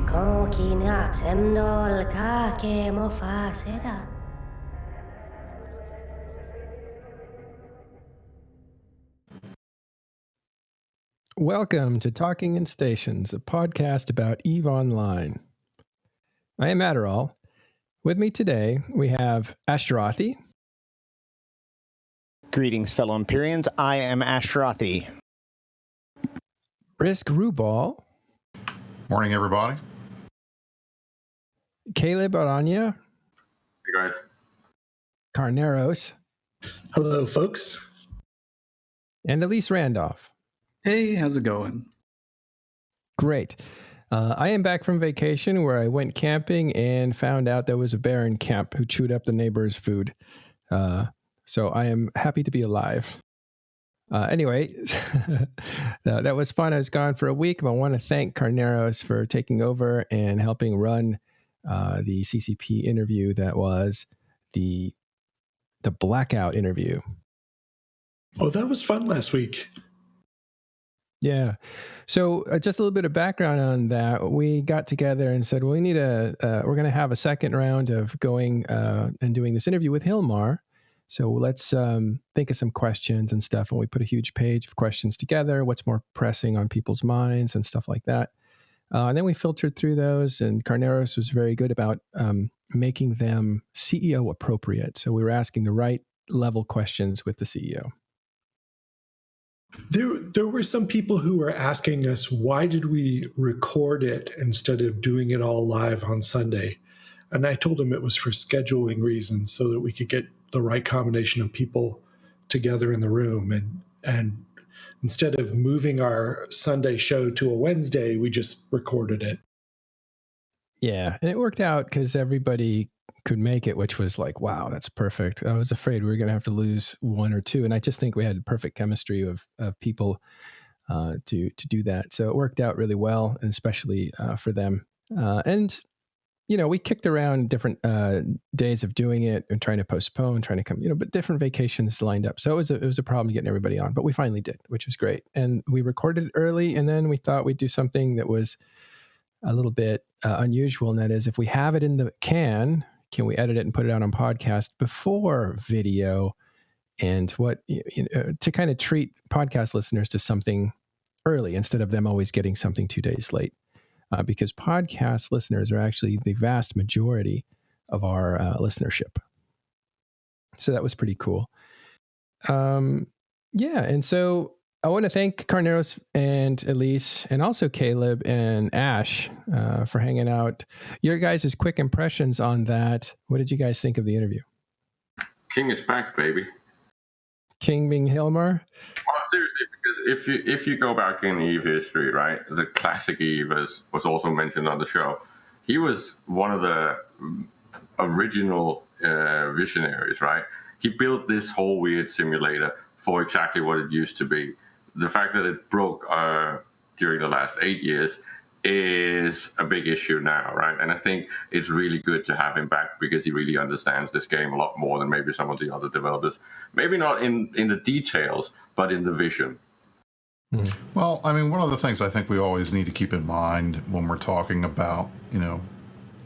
Kokina semdol kake mofaseda. Welcome to Talking in Stations, a podcast about EVE Online. I am Matterall. With me today, we have Ashtarothi. Greetings, fellow Empyreans. I am Ashtarothi. Brisc Rubal. Morning, everybody. Caleb Ayrania. Hey, guys. Carneros. Hello, folks. And Elise Randolph. Hey, how's it going? Great. I am back from vacation where I went camping and found out there was a bear in camp who chewed up the neighbor's food. So I am happy to be alive. Anyway, that was fun. I was gone for a week, but I want to thank Carneros for taking over and helping run the CCP interview that was the Blackout interview. Oh, that was fun last week. Yeah. So just a little bit of background on that. We got together and said, well, we need we're going to have a second round of going and doing this interview with Hellmar. So let's think of some questions and stuff. And we put a huge page of questions together, what's more pressing on people's minds and stuff like that. And then we filtered through those, and Carneros was very good about making them CEO appropriate. So we were asking the right level questions with the CEO. There were some people who were asking us, why did we record it instead of doing it all live on Sunday? And I told them it was for scheduling reasons so that we could get the right combination of people together in the room. And instead of moving our Sunday show to a Wednesday, we just recorded it. Yeah, and it worked out because everybody could make it, which was like, wow, that's perfect. I was afraid we were going to have to lose one or two, and I just think we had perfect chemistry of people to do that. So it worked out really well, and especially for them. And you know, we kicked around different days of doing it and trying to postpone, trying to come, but different vacations lined up. So it was a problem getting everybody on, but we finally did, which was great. And we recorded it early, and then we thought we'd do something that was a little bit unusual, and that is, if we have it in the can we edit it and put it out on podcast before video? And to kind of treat podcast listeners to something early instead of them always getting something 2 days late, because podcast listeners are actually the vast majority of our listenership. So that was pretty cool. Yeah, and so I want to thank Carneros and Elise and also Caleb and Ash for hanging out. Your guys' quick impressions on that. What did you guys think of the interview? King is back, baby. King being Hellmar? Well, seriously, because if you go back in EVE history, right, the classic EVE was also mentioned on the show. He was one of the original visionaries, right? He built this whole weird simulator for exactly what it used to be. The fact that it broke during the last 8 years is a big issue now, right? And I think it's really good to have him back because he really understands this game a lot more than maybe some of the other developers. Maybe not in the details, but in the vision. Mm-hmm. Well, I mean, one of the things I think we always need to keep in mind when we're talking about,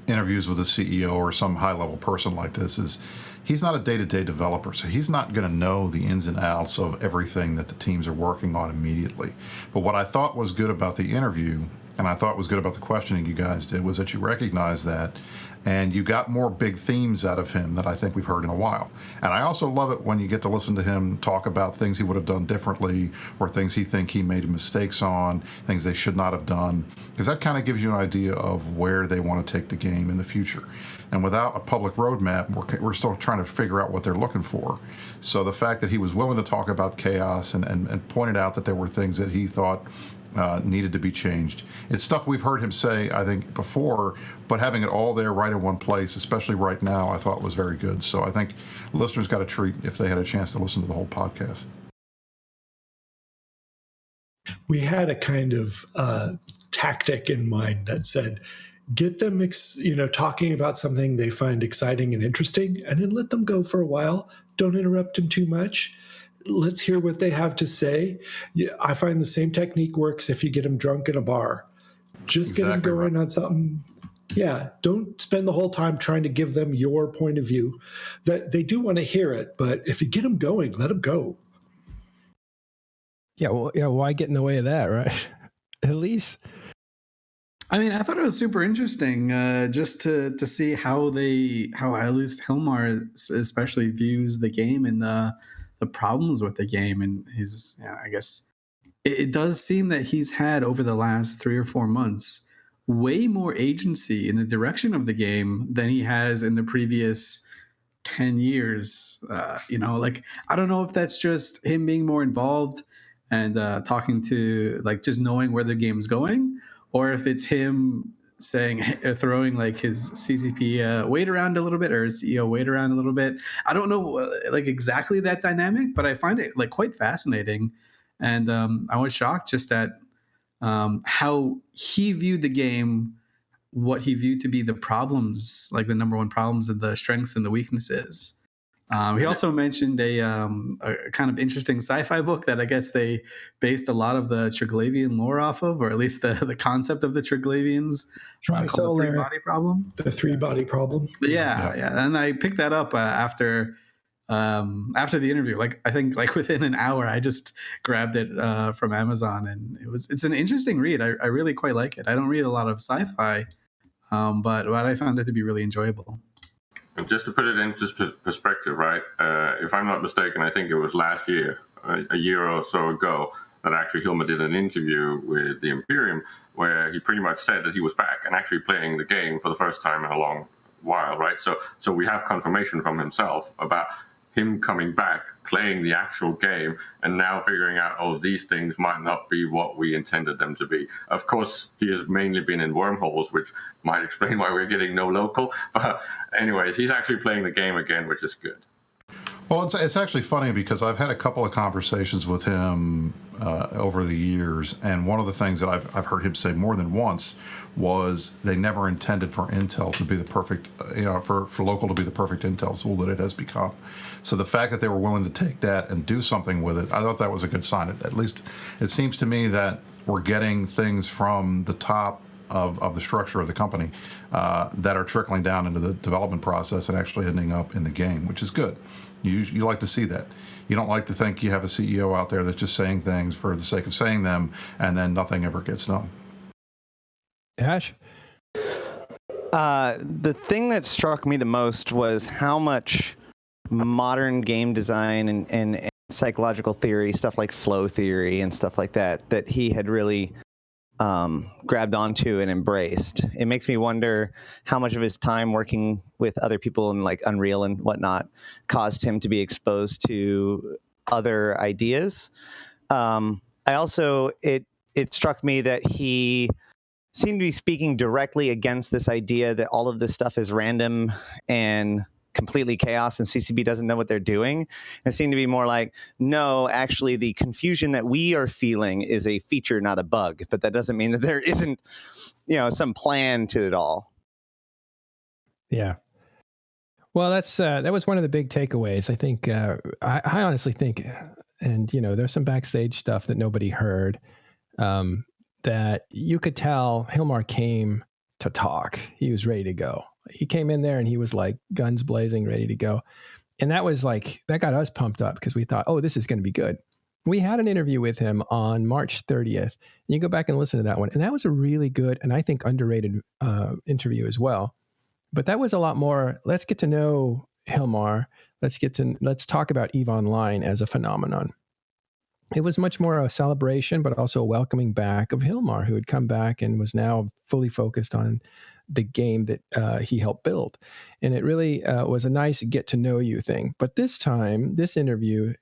interviews with a CEO or some high-level person like this is he's not a day-to-day developer, so he's not going to know the ins and outs of everything that the teams are working on immediately. But what I thought was good about the interview, and I thought was good about the questioning you guys did, was that you recognized that, and you got more big themes out of him that I think we've heard in a while. And I also love it when you get to listen to him talk about things he would have done differently, or things he made mistakes on, things they should not have done, because that kind of gives you an idea of where they want to take the game in the future. And without a public roadmap, we're still trying to figure out what they're looking for. So the fact that he was willing to talk about chaos and pointed out that there were things that he thought needed to be changed. It's stuff we've heard him say, I think, before, but having it all there right in one place, especially right now, I thought was very good. So I think listeners got a treat if they had a chance to listen to the whole podcast. We had a kind of tactic in mind that said, get them, talking about something they find exciting and interesting, and then let them go for a while. Don't interrupt them too much. Let's hear what they have to say. I find the same technique works if you get them drunk in a bar. Just get them going on something. Yeah, don't spend the whole time trying to give them your point of view. That they do want to hear it, but if you get them going, let them go. Yeah, well, why get in the way of that, right? Elise? I mean, I thought it was super interesting just to see how at least Hellmar especially views the game and the problems with the game, and his, I guess it does seem that he's had over the last 3 or 4 months way more agency in the direction of the game than he has in the previous 10 years. Like, I don't know if that's just him being more involved and talking to, like, just knowing where the game's going, or if it's him throwing like his CCP weight around a little bit, or his CEO weight around a little bit. I don't know like exactly that dynamic, but I find it like quite fascinating. And I was shocked just at how he viewed the game, what he viewed to be the problems, like the number one problems and the strengths and the weaknesses. He also mentioned a kind of interesting sci-fi book that I guess they based a lot of the Triglavian lore off of, or at least the concept of the Triglavians, called the three-body problem. The three-body problem. Yeah. And I picked that up after the interview. Like, I think like within an hour, I just grabbed it from Amazon, and it's an interesting read. I really quite like it. I don't read a lot of sci-fi, but I found it to be really enjoyable. And just to put it into perspective, right? If I'm not mistaken, I think it was last year, a year or so ago, that actually Hellmar did an interview with the Imperium where he pretty much said that he was back and actually playing the game for the first time in a long while, right? So we have confirmation from himself about him coming back, playing the actual game, and now figuring out, oh, these things might not be what we intended them to be. Of course, he has mainly been in wormholes, which might explain why we're getting no local. But anyways, he's actually playing the game again, which is good. Well, it's actually funny because I've had a couple of conversations with him over the years, and one of the things that I've heard him say more than once was they never intended for Intel to be the perfect, for local to be the perfect Intel tool that it has become. So the fact that they were willing to take that and do something with it, I thought that was a good sign. At least it seems to me that we're getting things from the top of the structure of the company that are trickling down into the development process and actually ending up in the game, which is good. You like to see that. You don't like to think you have a CEO out there that's just saying things for the sake of saying them, and then nothing ever gets done. Ash? The thing that struck me the most was how much modern game design and psychological theory, stuff like flow theory and stuff like that he had really grabbed onto and embraced. It makes me wonder how much of his time working with other people in like Unreal and whatnot caused him to be exposed to other ideas. It struck me that he seemed to be speaking directly against this idea that all of this stuff is random and completely chaos and CCP doesn't know what they're doing. It seemed to be more like, no, actually the confusion that we are feeling is a feature, not a bug. But that doesn't mean that there isn't, some plan to it all. Yeah. Well, that was one of the big takeaways. I think, I honestly think, and there's some backstage stuff that nobody heard, that you could tell Hellmar came to talk. He was ready to go. He came in there and he was like guns blazing, ready to go. And that got us pumped up because we thought, oh, this is going to be good. We had an interview with him on March 30th. And you go back and listen to that one. And that was a really good and I think underrated interview as well. But that was a lot more, let's get to know Hellmar. Let's talk about EVE Online as a phenomenon. It was much more a celebration, but also a welcoming back of Hellmar, who had come back and was now fully focused on the game that he helped build. And it really was a nice get to know you thing. But this time, this interview,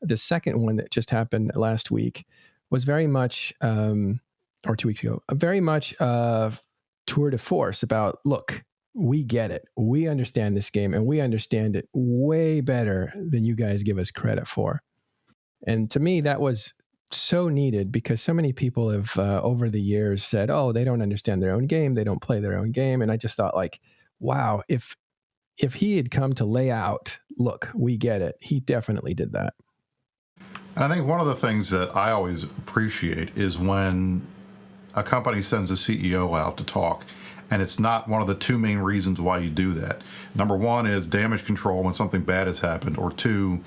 the second one that just happened last week, was very much, or 2 weeks ago, very much tour de force about, look, we get it. We understand this game and we understand it way better than you guys give us credit for. And to me, that was so needed because so many people have over the years said, oh, they don't understand their own game. They don't play their own game. And I just thought like, wow, if he had come to lay out, look, we get it. He definitely did that. And I think one of the things that I always appreciate is when a company sends a CEO out to talk, and it's not one of the two main reasons why you do that. Number one is damage control when something bad has happened, or two,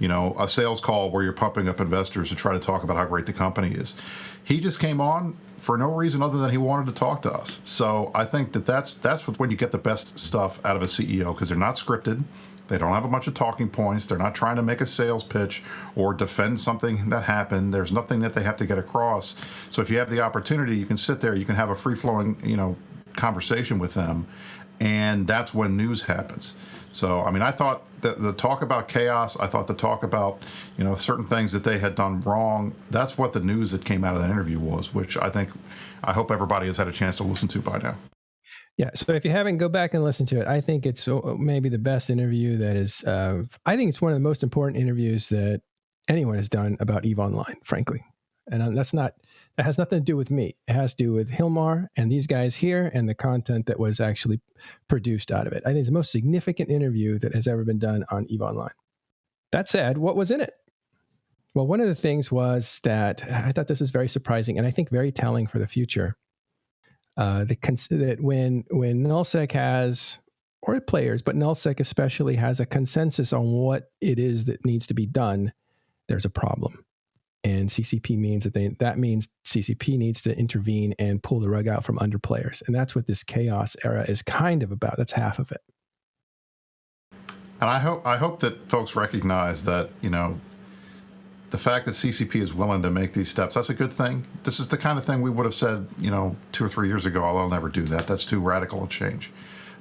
a sales call where you're pumping up investors to try to talk about how great the company is. He just came on for no reason other than he wanted to talk to us. So I think that's when you get the best stuff out of a CEO, because they're not scripted. They don't have a bunch of talking points. They're not trying to make a sales pitch or defend something that happened. There's nothing that they have to get across. So if you have the opportunity, you can sit there, you can have a free-flowing, conversation with them, and that's when news happens. So, I mean, I thought that the talk about chaos, I thought the talk about, certain things that they had done wrong, that's what the news that came out of that interview was, which I hope everybody has had a chance to listen to by now. Yeah, so if you haven't, go back and listen to it. I think it's maybe the best interview that is, I think it's one of the most important interviews that anyone has done about EVE Online, frankly. And that has nothing to do with me. It has to do with Hellmar and these guys here and the content that was actually produced out of it. I think it's the most significant interview that has ever been done on EVE Online. That said, what was in it? Well, one of the things was that I thought this is very surprising and I think very telling for the future. That when nullsec has, or players, but nullsec especially has a consensus on what it is that needs to be done, there's a problem. And CCP means that means CCP needs to intervene and pull the rug out from under players. And that's what this chaos era is kind of about. That's half of it. And I hope that folks recognize that, the fact that CCP is willing to make these steps, that's a good thing. This is the kind of thing we would have said, 2 or 3 years ago, I'll never do that. That's too radical a change.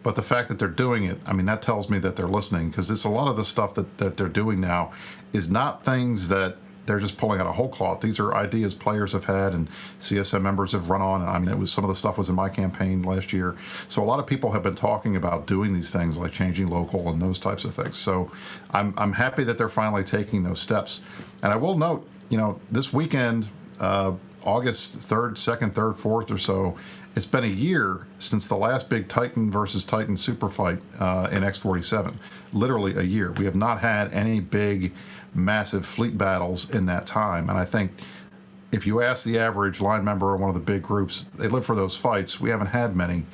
But the fact that they're doing it, I mean, that tells me that they're listening, because a lot of the stuff that they're doing now is not things that they're just pulling out of whole cloth. These are ideas players have had and CSM members have run on. I mean, some of the stuff was in my campaign last year. So a lot of people have been talking about doing these things like changing local and those types of things. So I'm happy that they're finally taking those steps. And I will note, this weekend, August 3rd, 2nd, 3rd, 4th or so, it's been a year since the last big Titan versus Titan super fight in X47. Literally a year. We have not had any big, massive fleet battles in that time. And I think if you ask the average line member of one of the big groups, they live for those fights. We haven't had many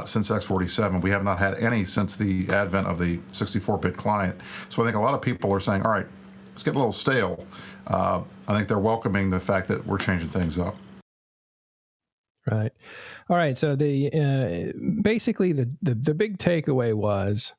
since X47. We have not had any since the advent of the 64-bit client. So I think a lot of people are saying, all right, let's get a little stale. I think they're welcoming the fact that we're changing things up. Right. All right. So basically the big takeaway was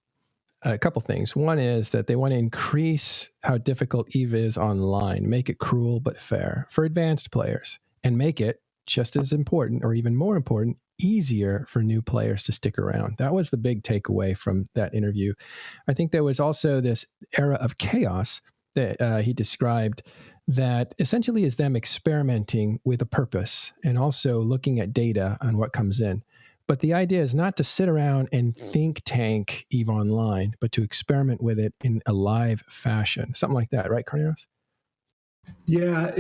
a couple things. One is that they want to increase how difficult EVE is online, make it cruel but fair for advanced players, and make it just as important, or even more important, easier for new players to stick around. That was the big takeaway from that interview. I think there was also this era of chaos that he described that essentially is them experimenting with a purpose and also looking at data on what comes in. But the idea is not to sit around and think tank EVE Online, but to experiment with it in a live fashion. Something like that, right, Carneros? Yeah,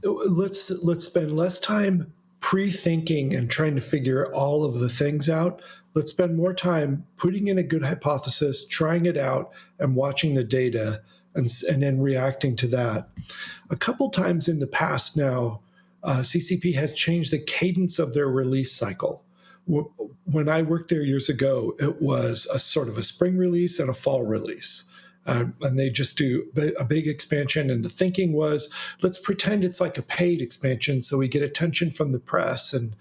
let's spend less time pre-thinking and trying to figure all of the things out. Let's spend more time putting in a good hypothesis, trying it out, and watching the data, and then reacting to that. A couple times in the past now, CCP has changed the cadence of their release cycle. When I worked there years ago, it was a sort of a spring release and a fall release. And they just do a big expansion. And the thinking was, let's pretend it's like a paid expansion so we get attention from the press and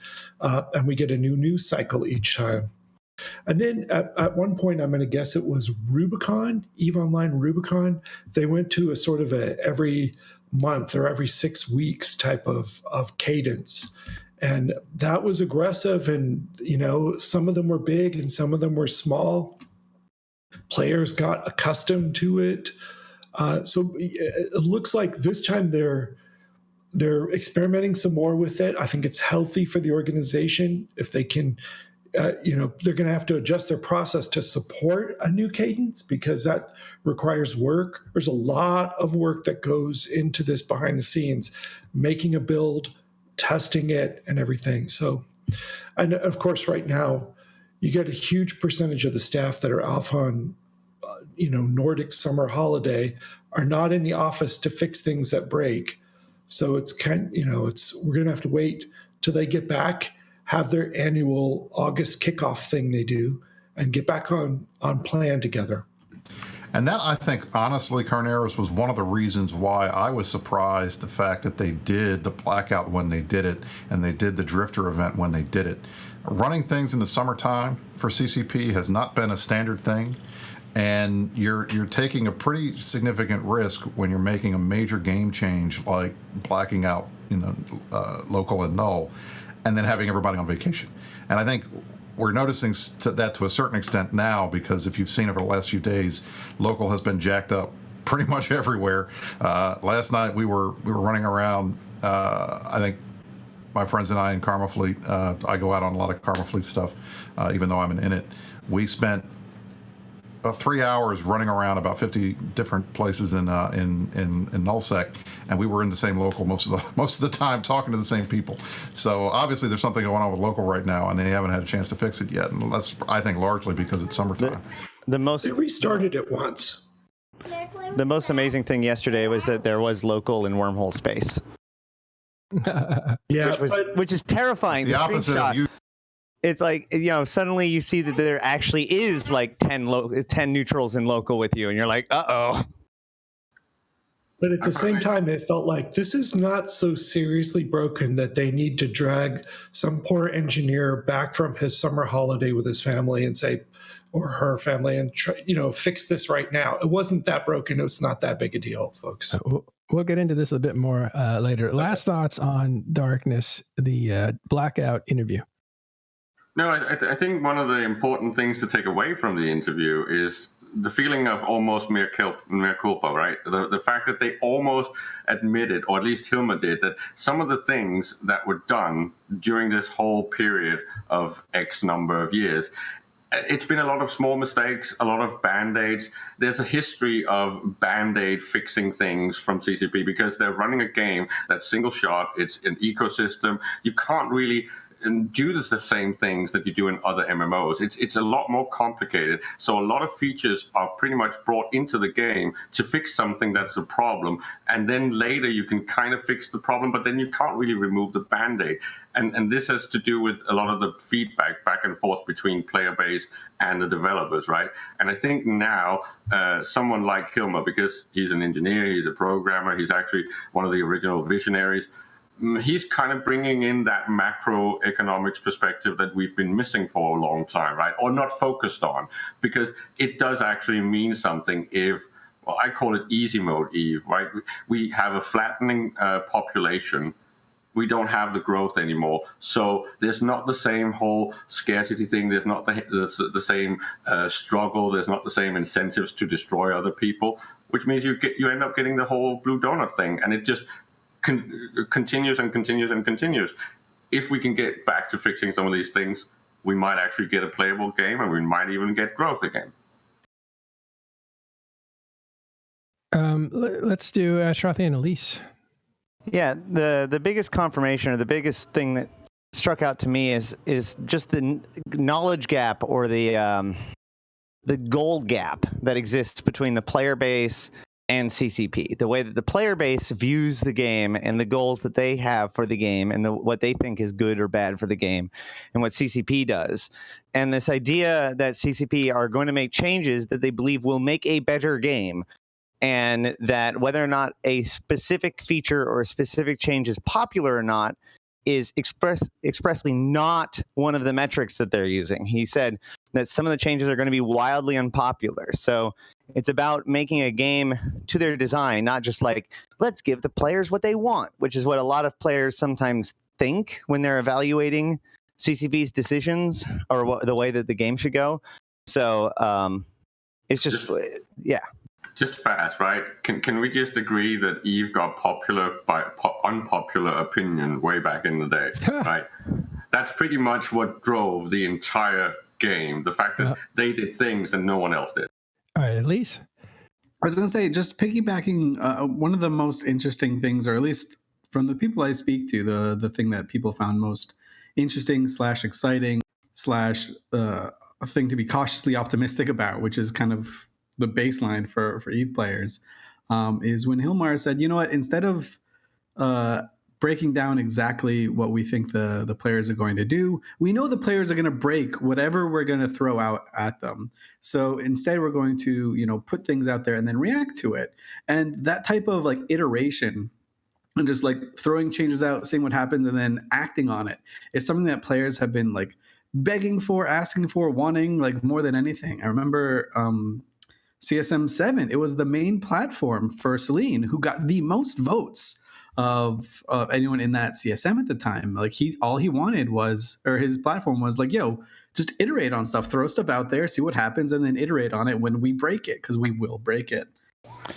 we get a new news cycle each time. And then at one point, I'm going to guess it was Rubicon, EVE Online Rubicon. They went to a sort of a every month or every 6 weeks type of cadence. And that was aggressive. And, some of them were big and some of them were small. Players got accustomed to it. So it looks like this time they're experimenting some more with it. I think it's healthy for the organization if they can, they're going to have to adjust their process to support a new cadence because that requires work. There's a lot of work that goes into this behind the scenes, making a build, testing it, and everything. So, and of course, right now, you get a huge percentage of the staff that are off on, Nordic summer holiday are not in the office to fix things that break. So it's we're going to have to wait till they get back, have their annual August kickoff thing they do, and get back on plan together. And that, I think, honestly, Carneros, was one of the reasons why I was surprised the fact that they did the Blackout when they did it, and they did the Drifter event when they did it. Running things in the summertime for CCP has not been a standard thing, and you're taking a pretty significant risk when you're making a major game change like blacking out, local and null, and then having everybody on vacation. And I think we're noticing that to a certain extent now, because if you've seen over the last few days, local has been jacked up pretty much everywhere. Last night we were running around. I think my friends and I in Karma Fleet. I go out on a lot of Karma Fleet stuff, even though I'm in it. We spent about 3 hours running around about 50 different places in nullsec, and we were in the same local most of the time, talking to the same people. So obviously there's something going on with local right now, and they haven't had a chance to fix it yet. And that's, I think, largely because it's summertime. They restarted it once. The most amazing thing yesterday was that there was local in wormhole space. Yeah, which is terrifying. The opposite of you. It's like, suddenly you see that there actually is like 10 neutrals in local with you, and you're like, uh-oh. But at the same time, it felt like this is not so seriously broken that they need to drag some poor engineer back from his summer holiday with his family and say, or her family, and fix this right now. It wasn't that broken. It was not that big a deal, folks. We'll get into this a bit more later. Last thoughts on Darkness, the Blackout interview. No, I think one of the important things to take away from the interview is the feeling of almost mea culpa, right? The fact that they almost admitted, or at least Hellmar did, that some of the things that were done during this whole period of X number of years, it's been a lot of small mistakes, a lot of Band-Aids. There's a history of Band-Aid fixing things from CCP because they're running a game that's single shot. It's an ecosystem. You can't really do the same things that you do in other MMOs. It's a lot more complicated. So a lot of features are pretty much brought into the game to fix something that's a problem. And then later you can kind of fix the problem, but then you can't really remove the Band-Aid. And this has to do with a lot of the feedback back and forth between player base and the developers, right? And I think now someone like Hellmar, because he's an engineer, he's a programmer, he's actually one of the original visionaries, he's kind of bringing in that macroeconomics perspective that we've been missing for a long time, right? Or not focused on, because it does actually mean something if, well, I call it easy mode, Eve, right? We have a flattening population. We don't have the growth anymore. So there's not the same whole scarcity thing. There's not the same struggle. There's not the same incentives to destroy other people, which means you end up getting the whole blue donut thing. And it just continues and continues and continues. If we can get back to fixing some of these things, we might actually get a playable game, and we might even get growth again. Let's do Shrathi and Elise. Yeah, the biggest confirmation, or the biggest thing that struck out to me is just the knowledge gap, or the goal gap that exists between the player base and CCP. The way that the player base views the game and the goals that they have for the game, and what they think is good or bad for the game, and what CCP does. And this idea that CCP are going to make changes that they believe will make a better game, and that whether or not a specific feature or a specific change is popular or not is expressly not one of the metrics that they're using. He said that some of the changes are going to be wildly unpopular. So it's about making a game to their design, not just like, let's give the players what they want, which is what a lot of players sometimes think when they're evaluating CCP's decisions or the way that the game should go. So it's just yeah. Just fast, right? Can we just agree that Eve got popular by unpopular opinion way back in the day, right? That's pretty much what drove the entire game. The fact that they did things and no one else did. All right, Elise? I was going to say, just piggybacking, one of the most interesting things, or at least from the people I speak to, the thing that people found most interesting / exciting / a thing to be cautiously optimistic about, which is kind of the baseline for EVE players, is when Hellmar said, you know what, instead of breaking down exactly what we think the players are going to do. We know the players are going to break whatever we're going to throw out at them. So instead, we're going to, put things out there and then react to it. And that type of like iteration and just like throwing changes out, seeing what happens, and then acting on it is something that players have been like begging for, asking for, wanting, like more than anything. I remember CSM 7, it was the main platform for Celine, who got the most votes of anyone in that CSM at the time. Like all he wanted was, or his platform was like, yo, just iterate on stuff, throw stuff out there, see what happens, and then iterate on it when we break it, because we will break it.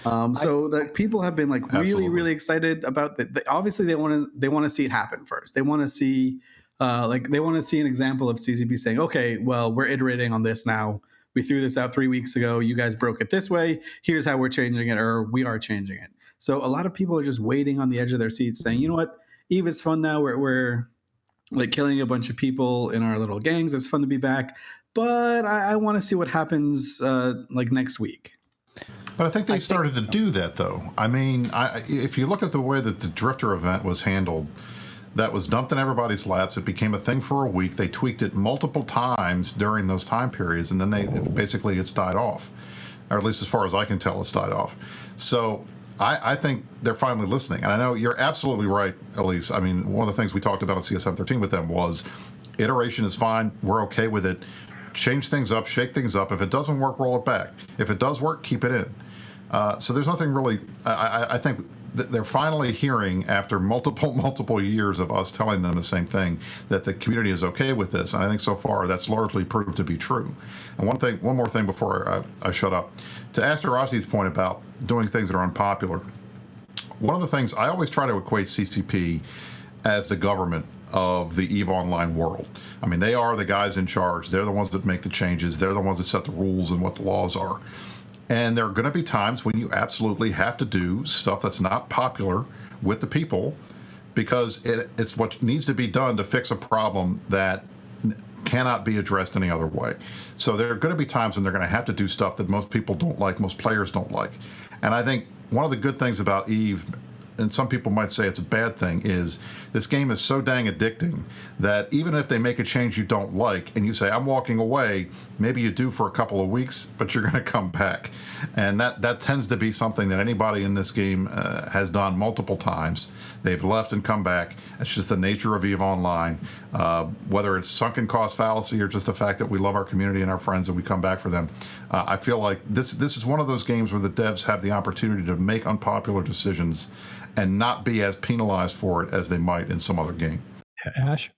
So that people have been like really, really excited about that. Obviously, they want to see it happen first. They want to see they want to see an example of CCP saying, okay, well, we're iterating on this now. We threw this out 3 weeks ago. You guys broke it this way. Here's how we're changing it, or we are changing it. So a lot of people are just waiting on the edge of their seats saying, you know what, Eve is fun now. We're like killing a bunch of people in our little gangs. It's fun to be back. But I want to see what happens like next week. But I think they've started to do that, though. I mean, if you look at the way that the Drifter event was handled, that was dumped in everybody's laps. It became a thing for a week. They tweaked it multiple times during those time periods, and then it's died off. Or at least as far as I can tell, it's died off. So I think they're finally listening. And I know you're absolutely right, Elise. I mean, one of the things we talked about at CSM 13 with them was iteration is fine. We're okay with it. Change things up, shake things up. If it doesn't work, roll it back. If it does work, keep it in. So there's nothing really. I think they're finally hearing, after multiple years of us telling them the same thing, that the community is okay with this. And I think so far that's largely proved to be true. And one more thing before I shut up, to Asterosi's point about doing things that are unpopular. One of the things I always try to equate CCP as the government of the EVE Online world. I mean, they are the guys in charge. They're the ones that make the changes. They're the ones that set the rules and what the laws are. And there are going to be times when you absolutely have to do stuff that's not popular with the people, because it's what needs to be done to fix a problem that cannot be addressed any other way. So there are going to be times when they're going to have to do stuff that most people don't like, most players don't like. And I think one of the good things about EVE, and some people might say it's a bad thing, is this game is so dang addicting that even if they make a change you don't like and you say, I'm walking away, maybe you do for a couple of weeks, but you're going to come back. And that tends to be something that anybody in this game has done multiple times. They've left and come back. It's just the nature of EVE Online, whether it's sunken cost fallacy or just the fact that we love our community and our friends and we come back for them. I feel like this is one of those games where the devs have the opportunity to make unpopular decisions and not be as penalized for it as they might in some other game. Ash?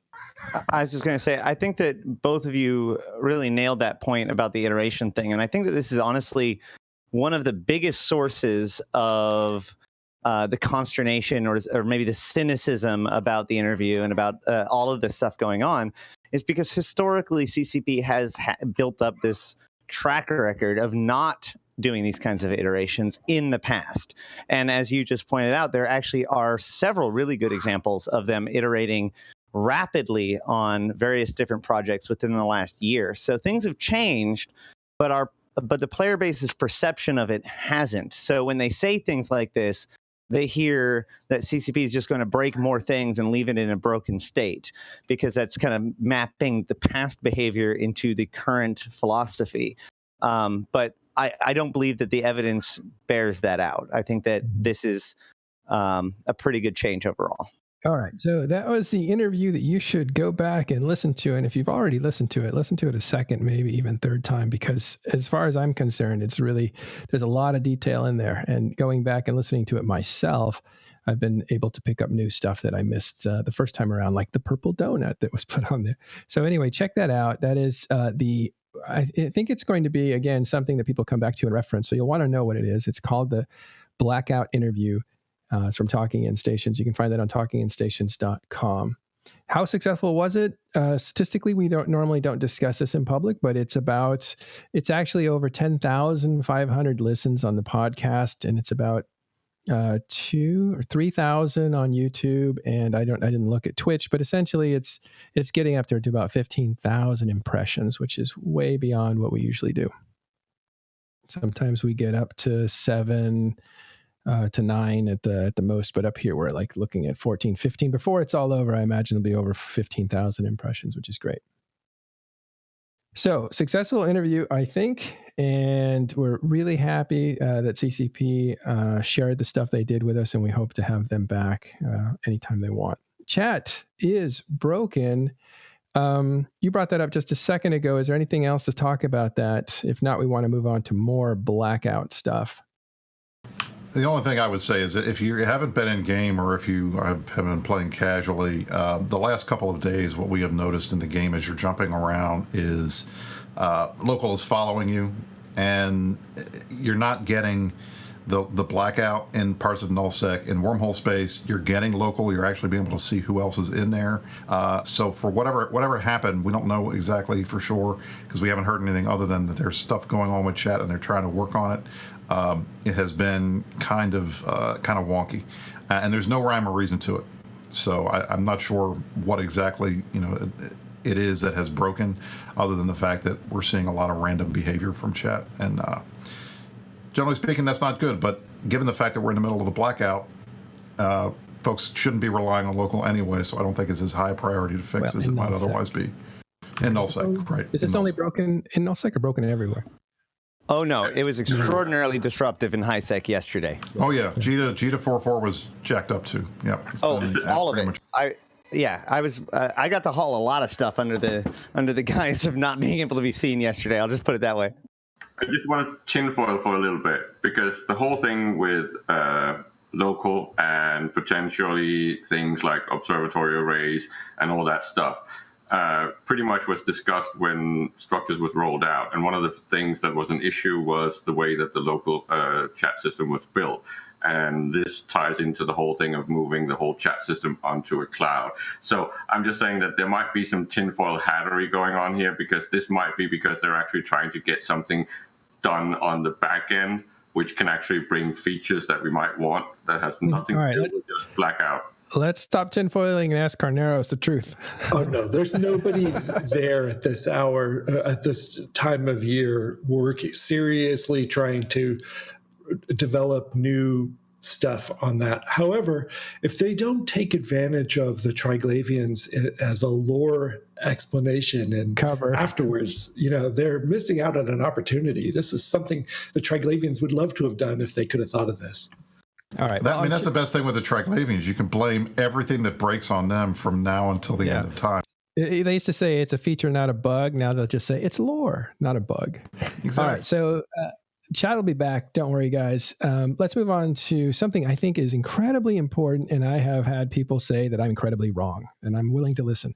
I was just going to say, I think that both of you really nailed that point about the iteration thing. And I think that this is honestly one of the biggest sources of the consternation or maybe the cynicism about the interview and about all of this stuff going on, is because historically CCP has built up this track record of not doing these kinds of iterations in the past. And as you just pointed out, there actually are several really good examples of them iterating rapidly on various different projects within the last year. So things have changed, but the player base's perception of it hasn't. So when they say things like this, they hear that CCP is just going to break more things and leave it in a broken state, because that's kind of mapping the past behavior into the current philosophy. But I don't believe that the evidence bears that out. I think that this is a pretty good change overall. All right. So that was the interview that you should go back and listen to. And if you've already listened to it, listen to it a second, maybe even third time, because as far as I'm concerned, there's a lot of detail in there. And going back and listening to it myself, I've been able to pick up new stuff that I missed the first time around, like the purple donut that was put on there. So anyway, check that out. That is I think it's going to be, again, something that people come back to and reference. So you'll want to know what it is. It's called the Blackout interview. It's from Talking In Stations. You can find that on talkinginstations.com. How successful was it? Statistically, we normally don't discuss this in public, but it's actually over 10,500 listens on the podcast, and it's about 2,000 or 3,000 on YouTube. And I didn't look at Twitch, but essentially it's getting up there to about 15,000 impressions, which is way beyond what we usually do. Sometimes we get up to 7, to 9 at the most, but up here we're like looking at 14, 15. Before it's all over, I imagine it'll be over 15,000 impressions, which is great. So successful interview, I think, and we're really happy that CCP shared the stuff they did with us, and we hope to have them back anytime they want. Chat is broken. You brought that up just a second ago. Is there anything else to talk about that? If not, we want to move on to more Blackout stuff. The only thing I would say is that if you haven't been in game or if you have been playing casually, the last couple of days, what we have noticed in the game as you're jumping around is local is following you, and you're not getting the blackout in parts of nullsec. In wormhole space, you're getting local. You're actually being able to see who else is in there. So for whatever happened, we don't know exactly for sure because we haven't heard anything other than that there's stuff going on with chat and they're trying to work on it. It has been kind of wonky, and there's no rhyme or reason to it. So I'm not sure what exactly it is that has broken, other than the fact that we're seeing a lot of random behavior from chat. And generally speaking, that's not good. But given the fact that we're in the middle of the blackout, folks shouldn't be relying on local anyway. So I don't think it's as high a priority to fix as it might otherwise be. In nullsec, right? Is this only broken in nullsec or broken everywhere? Oh no, it was extraordinarily disruptive in HiSec yesterday. Oh yeah, Gita 4.4 was jacked up too. Yep. All of it. I got to haul a lot of stuff under the guise of not being able to be seen yesterday. I'll just put it that way. I just want to tinfoil for a little bit, because the whole thing with local and potentially things like observatory arrays and all that stuff pretty much was discussed when structures was rolled out. And one of the things that was an issue was the way that the local chat system was built. And this ties into the whole thing of moving the whole chat system onto a cloud. So I'm just saying that there might be some tinfoil hattery going on here, because this might be because they're actually trying to get something done on the back end, which can actually bring features that we might want that has nothing to do with just blackout. Let's stop tinfoiling and ask Carneros the truth. Oh no, there's nobody there at this hour, at this time of year, working seriously trying to develop new stuff on that. However, if they don't take advantage of the Triglavians as a lore explanation and cover afterwards, they're missing out on an opportunity. This is something the Triglavians would love to have done if they could have thought of this. All right. That's the best thing with the Triglavians. You can blame everything that breaks on them from now until the end of time. They used to say it's a feature, not a bug. Now they'll just say it's lore, not a bug. Exactly. All right. So chat will be back. Don't worry, guys. Let's move on to something I think is incredibly important, and I have had people say that I'm incredibly wrong, and I'm willing to listen.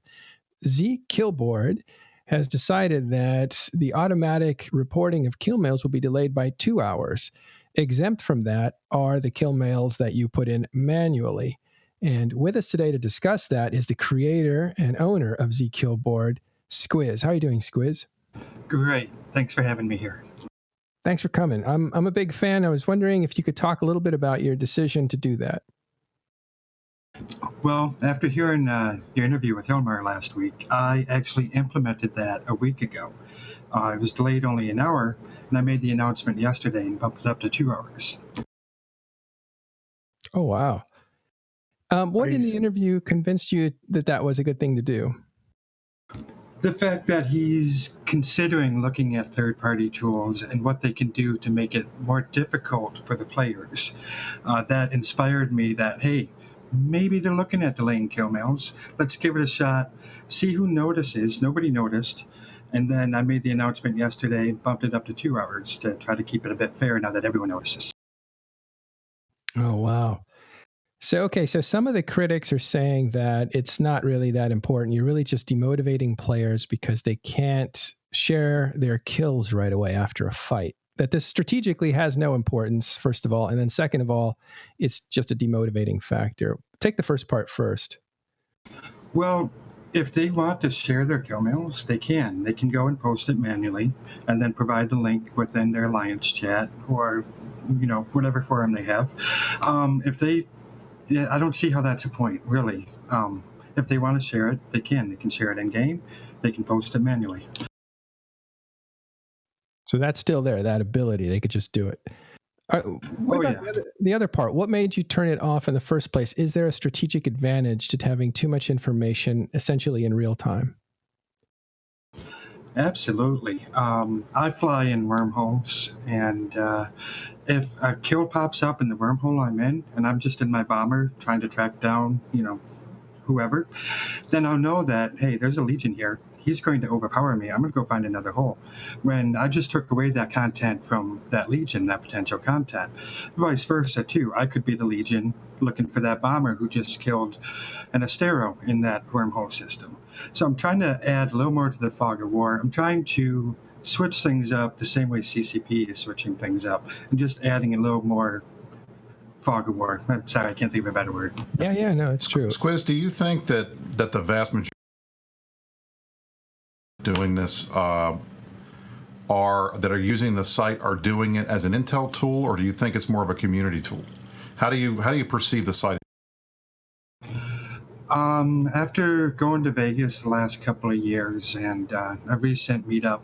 Z Killboard has decided that the automatic reporting of kill mails will be delayed by 2 hours. Exempt from that are the kill mails that you put in manually. And with us today to discuss that is the creator and owner of Z Killboard, Squizz. How are you doing, Squizz? Great. Thanks for having me here. Thanks for coming. I'm a big fan. I was wondering if you could talk a little bit about your decision to do that. Well, after hearing your interview with Hellmar last week, I actually implemented that a week ago. It was delayed only an hour, and I made the announcement yesterday and bumped it up to 2 hours. Oh, wow. What in the interview convinced you that that was a good thing to do? The fact that he's considering looking at third-party tools and what they can do to make it more difficult for the players. That inspired me that, hey, maybe they're looking at delaying kill mails. Let's give it a shot, see who notices. Nobody noticed. And then I made the announcement yesterday, bumped it up to 2 hours to try to keep it a bit fair now that everyone notices. Oh, wow. So some of the critics are saying that it's not really that important. You're really just demotivating players because they can't share their kills right away after a fight. That this strategically has no importance, first of all. And then second of all, it's just a demotivating factor. Take the first part first. Well, if they want to share their kill mails, they can. They can go and post it manually and then provide the link within their alliance chat or, whatever forum they have. I don't see how that's a point, really. If they want to share it, they can. They can share it in game. They can post it manually. So that's still there, that ability. They could just do it. What about the other part? What made you turn it off in the first place? Is there a strategic advantage to having too much information essentially in real time? Absolutely. I fly in wormholes, and if a kill pops up in the wormhole I'm in, and I'm just in my bomber trying to track down, whoever, then I'll know that, hey, there's a Legion here. He's going to overpower me. I'm going to go find another hole. When I just took away that content from that Legion, that potential content, vice versa, too. I could be the Legion looking for that bomber who just killed an Astero in that wormhole system. So I'm trying to add a little more to the fog of war. I'm trying to switch things up the same way CCP is switching things up and just adding a little more fog of war. I'm sorry, I can't think of a better word. Yeah, no, it's true. Squizz, do you think that the vast majority doing this are using the site are doing it as an intel tool, or do you think it's more of a community tool? How do you perceive the site? After going to Vegas the last couple of years and a recent meetup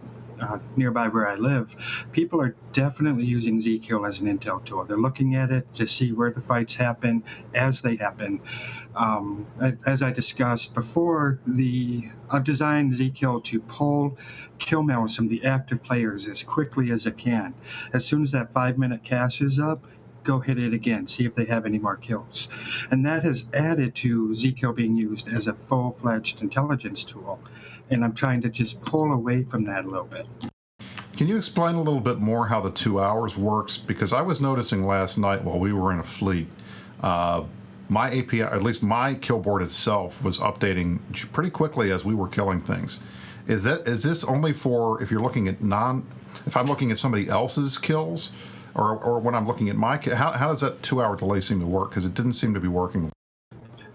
nearby where I live, people are definitely using Zkill as an intel tool. They're looking at it to see where the fights happen as they happen. As I discussed before, I've designed Zkill to pull kill mails from the active players as quickly as it can. As soon as that 5-minute cache is up, go hit it again, see if they have any more kills. And that has added to Zkill being used as a full-fledged intelligence tool. And I'm trying to just pull away from that a little bit. Can you explain a little bit more how the 2 hours works? Because I was noticing last night while we were in a fleet, my API, at least my kill board itself, was updating pretty quickly as we were killing things. Is this only for if you're looking at if I'm looking at somebody else's kills? Or when I'm looking at my, how does that 2 hour delay seem to work? Because it didn't seem to be working.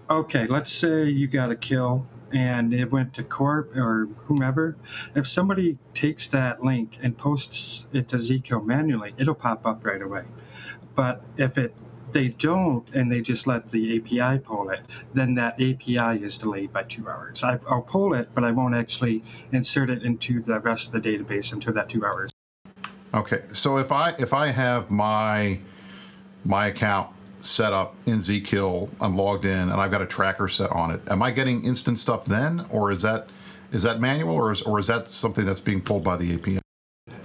Okay, let's say you got a kill and it went to Corp or whomever. If somebody takes that link and posts it to Zkill manually, it'll pop up right away. But if they don't and they just let the API pull it, then that API is delayed by 2 hours. I'll pull it, but I won't actually insert it into the rest of the database until that 2 hours. Okay, so if I have my account set up in Zkill, I'm logged in, and I've got a tracker set on it, am I getting instant stuff then, or is that manual, or is that something that's being pulled by the API?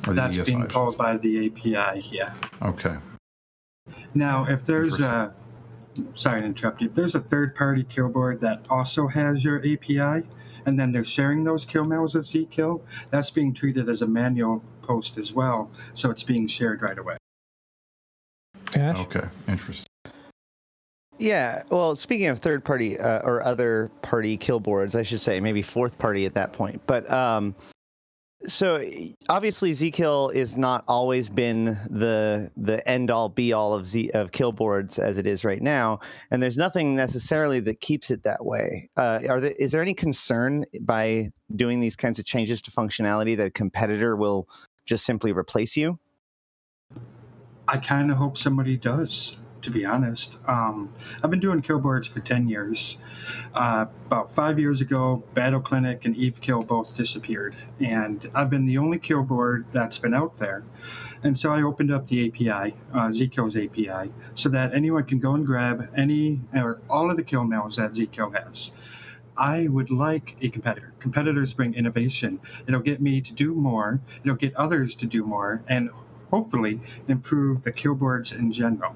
Or that's the ESI, being pulled by the API, yeah. Okay. Now, if there's sorry to interrupt you, if there's a third-party kill board that also has your API, and then they're sharing those kill mails with Zkill, that's being treated as a manual post as well, so it's being shared right away. Ash? Okay, interesting. Yeah, well, speaking of third party or other party kill boards, I should say, maybe fourth party at that point. But so obviously Zkill is not always been the end all be all of kill boards as it is right now, and there's nothing necessarily that keeps it that way. Is there any concern by doing these kinds of changes to functionality that a competitor will just simply replace you? I kind of hope somebody does, to be honest. I've been doing kill boards for 10 years. About 5 years ago, Battle Clinic and Eve Kill both disappeared, and I've been the only kill board that's been out there. And so I opened up the API, Zkill's API, so that anyone can go and grab any or all of the kill mails that Zkill has. I would like a competitor. Competitors bring innovation. It'll get me to do more. It'll get others to do more, and hopefully improve the kill boards in general.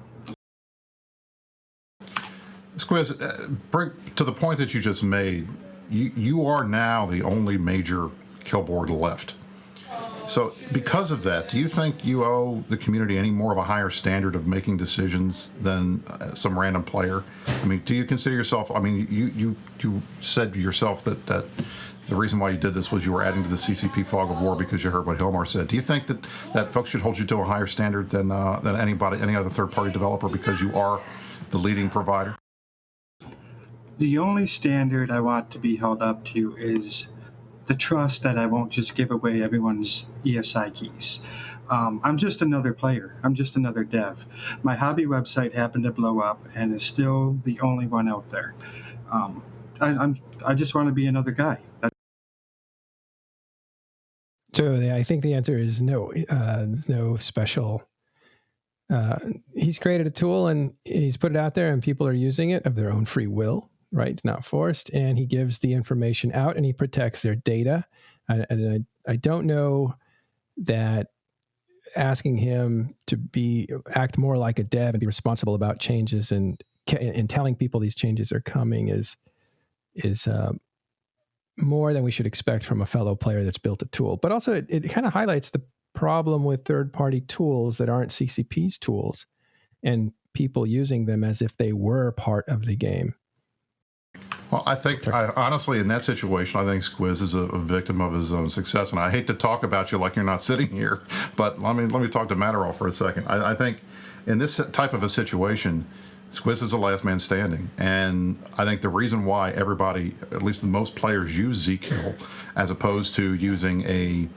Squizz, to the point that you just made, you are now the only major kill board left. So because of that, do you think you owe the community any more of a higher standard of making decisions than some random player? I mean, do you consider yourself, I mean, you said yourself that the reason why you did this was you were adding to the CCP fog of war because you heard what Hellmar said. Do you think that folks should hold you to a higher standard than any other third-party developer because you are the leading provider? The only standard I want to be held up to is the trust that I won't just give away everyone's ESI keys. I'm just another player. I'm just another dev. My hobby website happened to blow up and is still the only one out there. I just want to be another guy. So I think the answer is no. No special he's created a tool and he's put it out there and people are using it of their own free will, right? It's not forced. And he gives the information out and he protects their data. And I don't know that asking him to act more like a dev and be responsible about changes and telling people these changes are coming is more than we should expect from a fellow player that's built a tool. But also it kind of highlights the problem with third-party tools that aren't CCP's tools and people using them as if they were part of the game. Well, I think, honestly, in that situation, I think Squizz is a victim of his own success. And I hate to talk about you like you're not sitting here, but let me talk to Matterall for a second. I think in this type of a situation, Squizz is the last man standing. And I think the reason why everybody, at least the most players, use Zkill as opposed to using a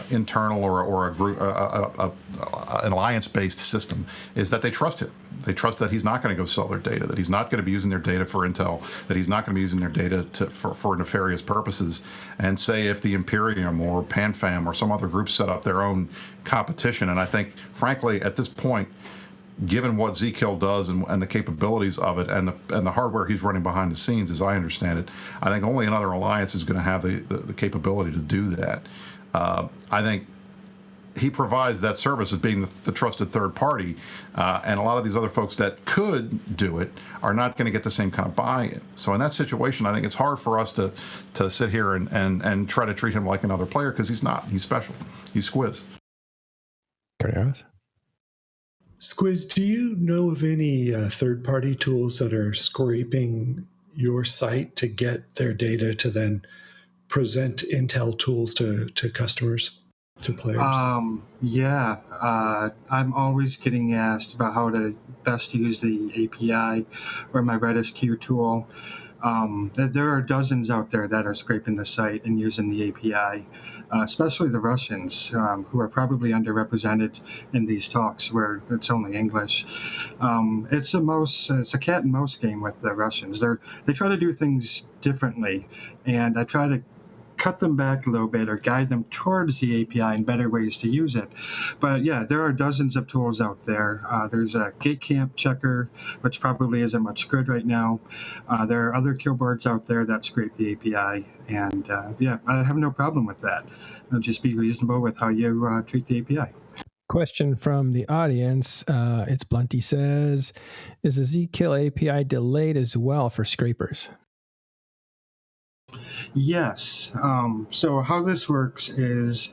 internal or a group, an alliance-based system, is that they trust him. They trust that he's not going to go sell their data, that he's not going to be using their data for intel, that he's not going to be using their data for nefarious purposes. And say if the Imperium or PanFam or some other group set up their own competition, and I think, frankly, at this point, given what Zkill does and the capabilities of it and the hardware he's running behind the scenes, as I understand it, I think only another alliance is going to have the capability to do that. I think he provides that service as being the trusted third party, and a lot of these other folks that could do it are not going to get the same kind of buy-in. So in that situation, I think it's hard for us to sit here and try to treat him like another player, because he's not. He's special. He's Squizz. Carneros? Squizz, do you know of any third-party tools that are scraping your site to get their data to then present intel tools to customers, to players? Yeah, I'm always getting asked about how to best use the API or my Redis Q tool. There are dozens out there that are scraping the site and using the API, especially the Russians, who are probably underrepresented in these talks where it's only English. It's a cat and mouse game with the Russians. They try to do things differently, and I try to cut them back a little bit or guide them towards the API and better ways to use it. But yeah, there are dozens of tools out there. There's a Gatecamp checker, which probably isn't much good right now. There are other kill boards out there that scrape the API, and yeah, I have no problem with that. Just be reasonable with how you treat the API. Question from the audience. It's Blunty says, is the Zkill API delayed as well for scrapers? Yes. So how this works is,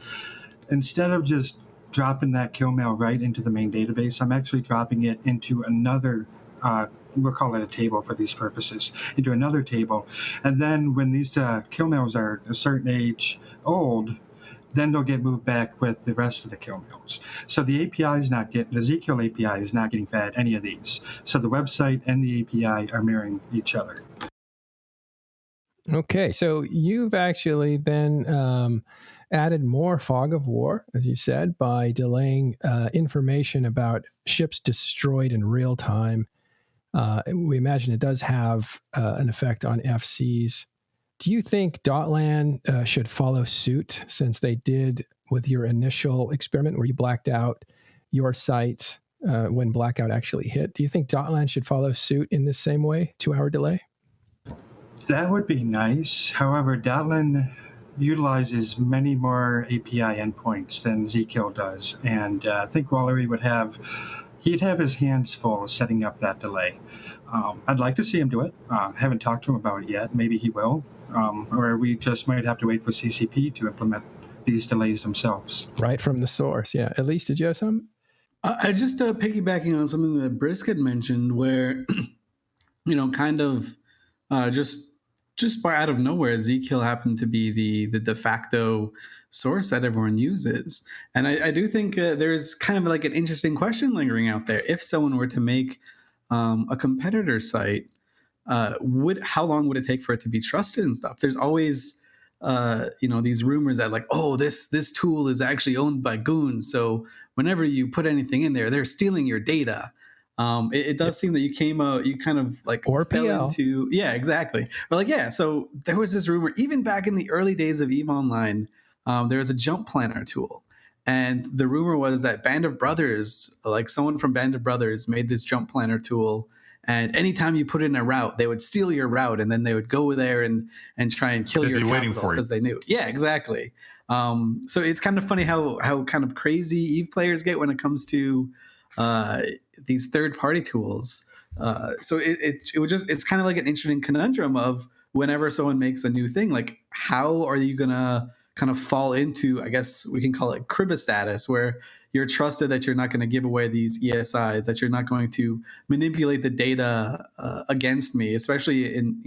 instead of just dropping that kill mail right into the main database, I'm actually dropping it into another, we'll call it a table for these purposes, into another table. And then when these kill mails are a certain age old, then they'll get moved back with the rest of the kill mails. So the Zkill API is not getting fed any of these. So the website and the API are mirroring each other. Okay, so you've actually then added more fog of war, as you said, by delaying information about ships destroyed in real time. We imagine it does have an effect on FCs. Do you think Dotlan should follow suit, since they did with your initial experiment where you blacked out your site when Blackout actually hit? Do you think Dotlan should follow suit in the same way, 2-hour delay? That would be nice. However, Dotlan utilizes many more API endpoints than Zkill does, and I think Wallery he'd have his hands full setting up that delay. I'd like to see him do it. Haven't talked to him about it yet. Maybe he will, or we just might have to wait for CCP to implement these delays themselves. Right from the source, yeah. Elise, did you have something? I just piggybacking on something that Brisc had mentioned, where kind of just by out of nowhere, Zkill happened to be the de facto source that everyone uses. And I do think there's kind of like an interesting question lingering out there. If someone were to make a competitor site, how long would it take for it to be trusted and stuff? There's always these rumors that like, oh, this tool is actually owned by goons, so whenever you put anything in there, they're stealing your data. It does seem that you kind of like or fell PL. into, yeah, exactly. But like, yeah, so there was this rumor, even back in the early days of EVE Online, there was a jump planner tool. And the rumor was that Band of Brothers, like someone from Band of Brothers, made this jump planner tool. And anytime you put in a route, they would steal your route, and then they would go there and try and kill your capital because they knew. Yeah, exactly. So it's kind of funny how kind of crazy Eve players get when it comes to these third-party tools. So it's kind of like an interesting conundrum of whenever someone makes a new thing, like how are you gonna kind of fall into, I guess we can call it cribba status, where you're trusted that you're not going to give away these ESIs, that you're not going to manipulate the data against me, especially in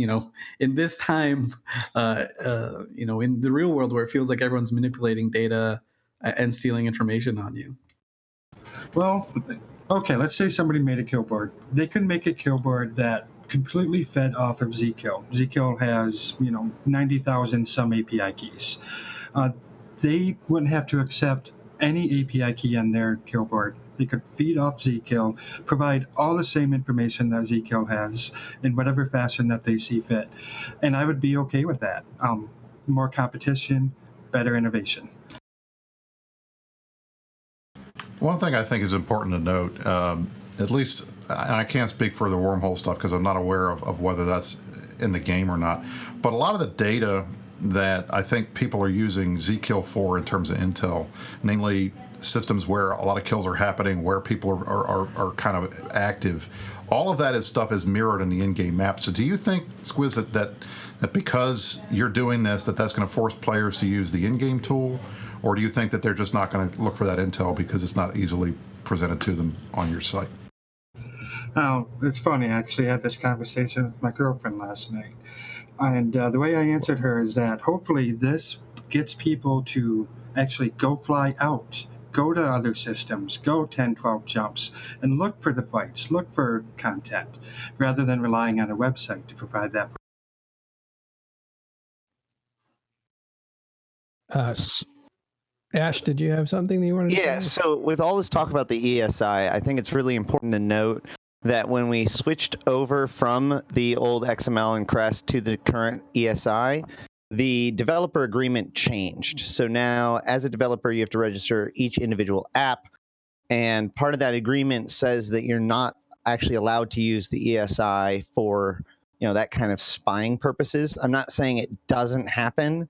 this time, in the real world where it feels like everyone's manipulating data and stealing information on you. Well, okay, let's say somebody made a kill board. They could make a kill board that completely fed off of Zkill. Zkill has 90,000 some API keys. They wouldn't have to accept any API key on their kill board. They could feed off Zkill, provide all the same information that Zkill has in whatever fashion that they see fit. And I would be okay with that. More competition, better innovation. One thing I think is important to note, at least, and I can't speak for the wormhole stuff because I'm not aware of whether that's in the game or not, but a lot of the data that I think people are using Zkill for in terms of intel, namely systems where a lot of kills are happening, where people are kind of active, all of that stuff is mirrored in the in-game map. So do you think, Squizz, that because you're doing this, that's going to force players to use the in-game tool? Or do you think that they're just not going to look for that intel because it's not easily presented to them on your site? Oh, it's funny. I actually had this conversation with my girlfriend last night. And the way I answered her is that hopefully this gets people to actually go fly out, go to other systems, go 10, 12 jumps, and look for the fights, look for content, rather than relying on a website to provide that. Ash, did you have something that you wanted to say? Yeah, so with all this talk about the ESI, I think it's really important to note that when we switched over from the old XML and Crest to the current ESI, the developer agreement changed. So now, as a developer, you have to register each individual app, and part of that agreement says that you're not actually allowed to use the ESI for, that kind of spying purposes. I'm not saying it doesn't happen,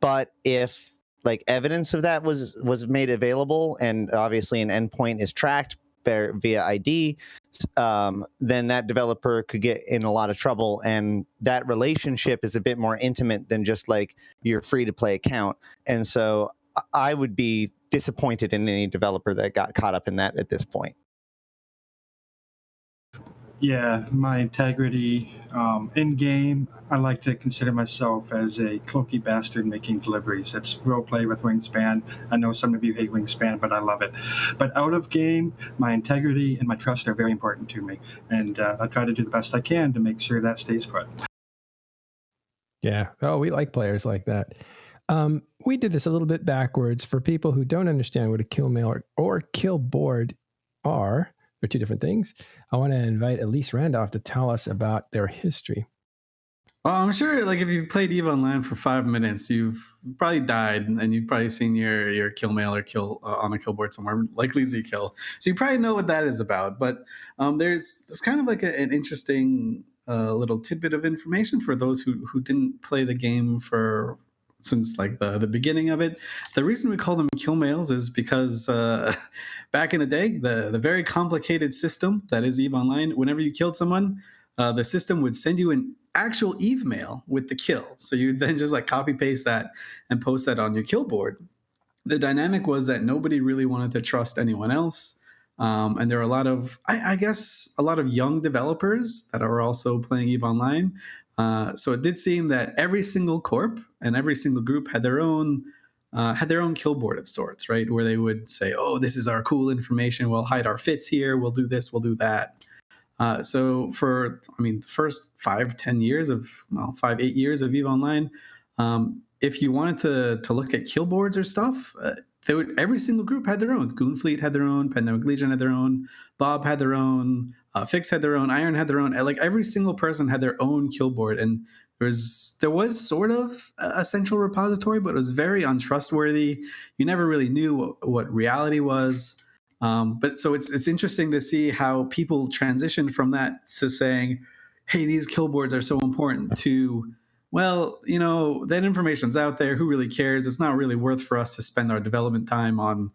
but if evidence of that was made available, and obviously an endpoint is tracked via ID, then that developer could get in a lot of trouble. And that relationship is a bit more intimate than just your free to play account. And so I would be disappointed in any developer that got caught up in that at this point. Yeah, my integrity in game, I like to consider myself as a cloaky bastard making deliveries. It's role play with Wingspan. I know some of you hate Wingspan, but I love it. But out of game, my integrity and my trust are very important to me, and I try to do the best I can to make sure that stays put. Yeah. Oh, we like players like that. We did this a little bit backwards for people who don't understand what a kill mail or kill board are. They're two different things. I want to invite Elise Randolph to tell us about their history. Well, I'm sure if you've played EVE Online for 5 minutes, you've probably died and you've probably seen your kill mail or kill on a kill board somewhere, likely Zkill. So you probably know what that is about. But there's kind of an interesting little tidbit of information for those who didn't play the game since the beginning of it. The reason we call them kill mails is because back in the day, the very complicated system that is EVE Online, whenever you killed someone, the system would send you an actual EVE mail with the kill. So you then just copy paste that and post that on your kill board. The dynamic was that nobody really wanted to trust anyone else. And there are a lot of, I guess, a lot of young developers that are also playing EVE Online. So it did seem that every single corp and every single group had their own kill board of sorts, right? Where they would say, oh, this is our cool information. We'll hide our fits here. We'll do this. We'll do that. So for, the first 5-10 years of, 5-8 years of EVE Online, if you wanted to look at kill boards or stuff, every single group had their own. Goonfleet had their own. Pandemic Legion had their own. Bob had their own. Fix had their own. Iron had their own. Every single person had their own kill board, and there was sort of a central repository, but it was very untrustworthy. You never really knew what reality was. But so it's interesting to see how people transitioned from that to saying, hey, these kill boards are so important, to, well, that information's out there. Who really cares? It's not really worth for us to spend our development time on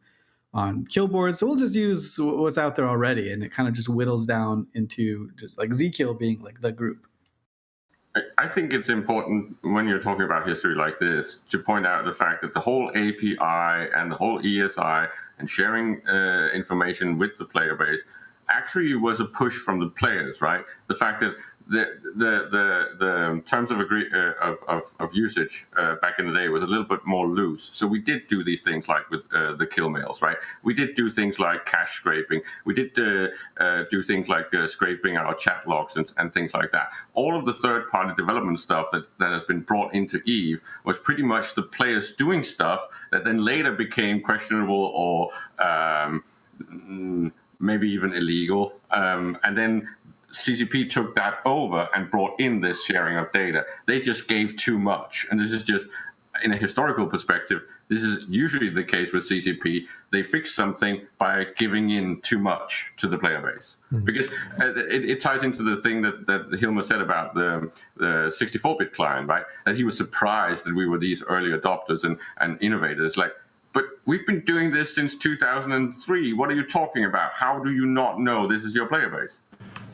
kill boards. So we'll just use what's out there already. And it kind of just whittles down into just like Zkill being like the group. I think it's important when you're talking about history like this to point out the fact that the whole API and the whole ESI and sharing information with the player base actually was a push from the players, right? The fact that the terms of usage back in the day was a little bit more loose. So we did do these things like with the kill mails, right? We did do things like cache scraping. We did do things like scraping our chat logs and things like that. All of the third-party development stuff that has been brought into EVE was pretty much the players doing stuff that then later became questionable or maybe even illegal. And then CCP took that over and brought in this sharing of data. They just gave too much. And this is just, in a historical perspective, this is usually the case with CCP. They fix something by giving in too much to the player base. Mm-hmm. Because it ties into the thing that Hellmar said about the 64-bit client, right? That he was surprised that we were these early adopters and innovators. Like, but we've been doing this since 2003. What are you talking about? How do you not know this is your player base?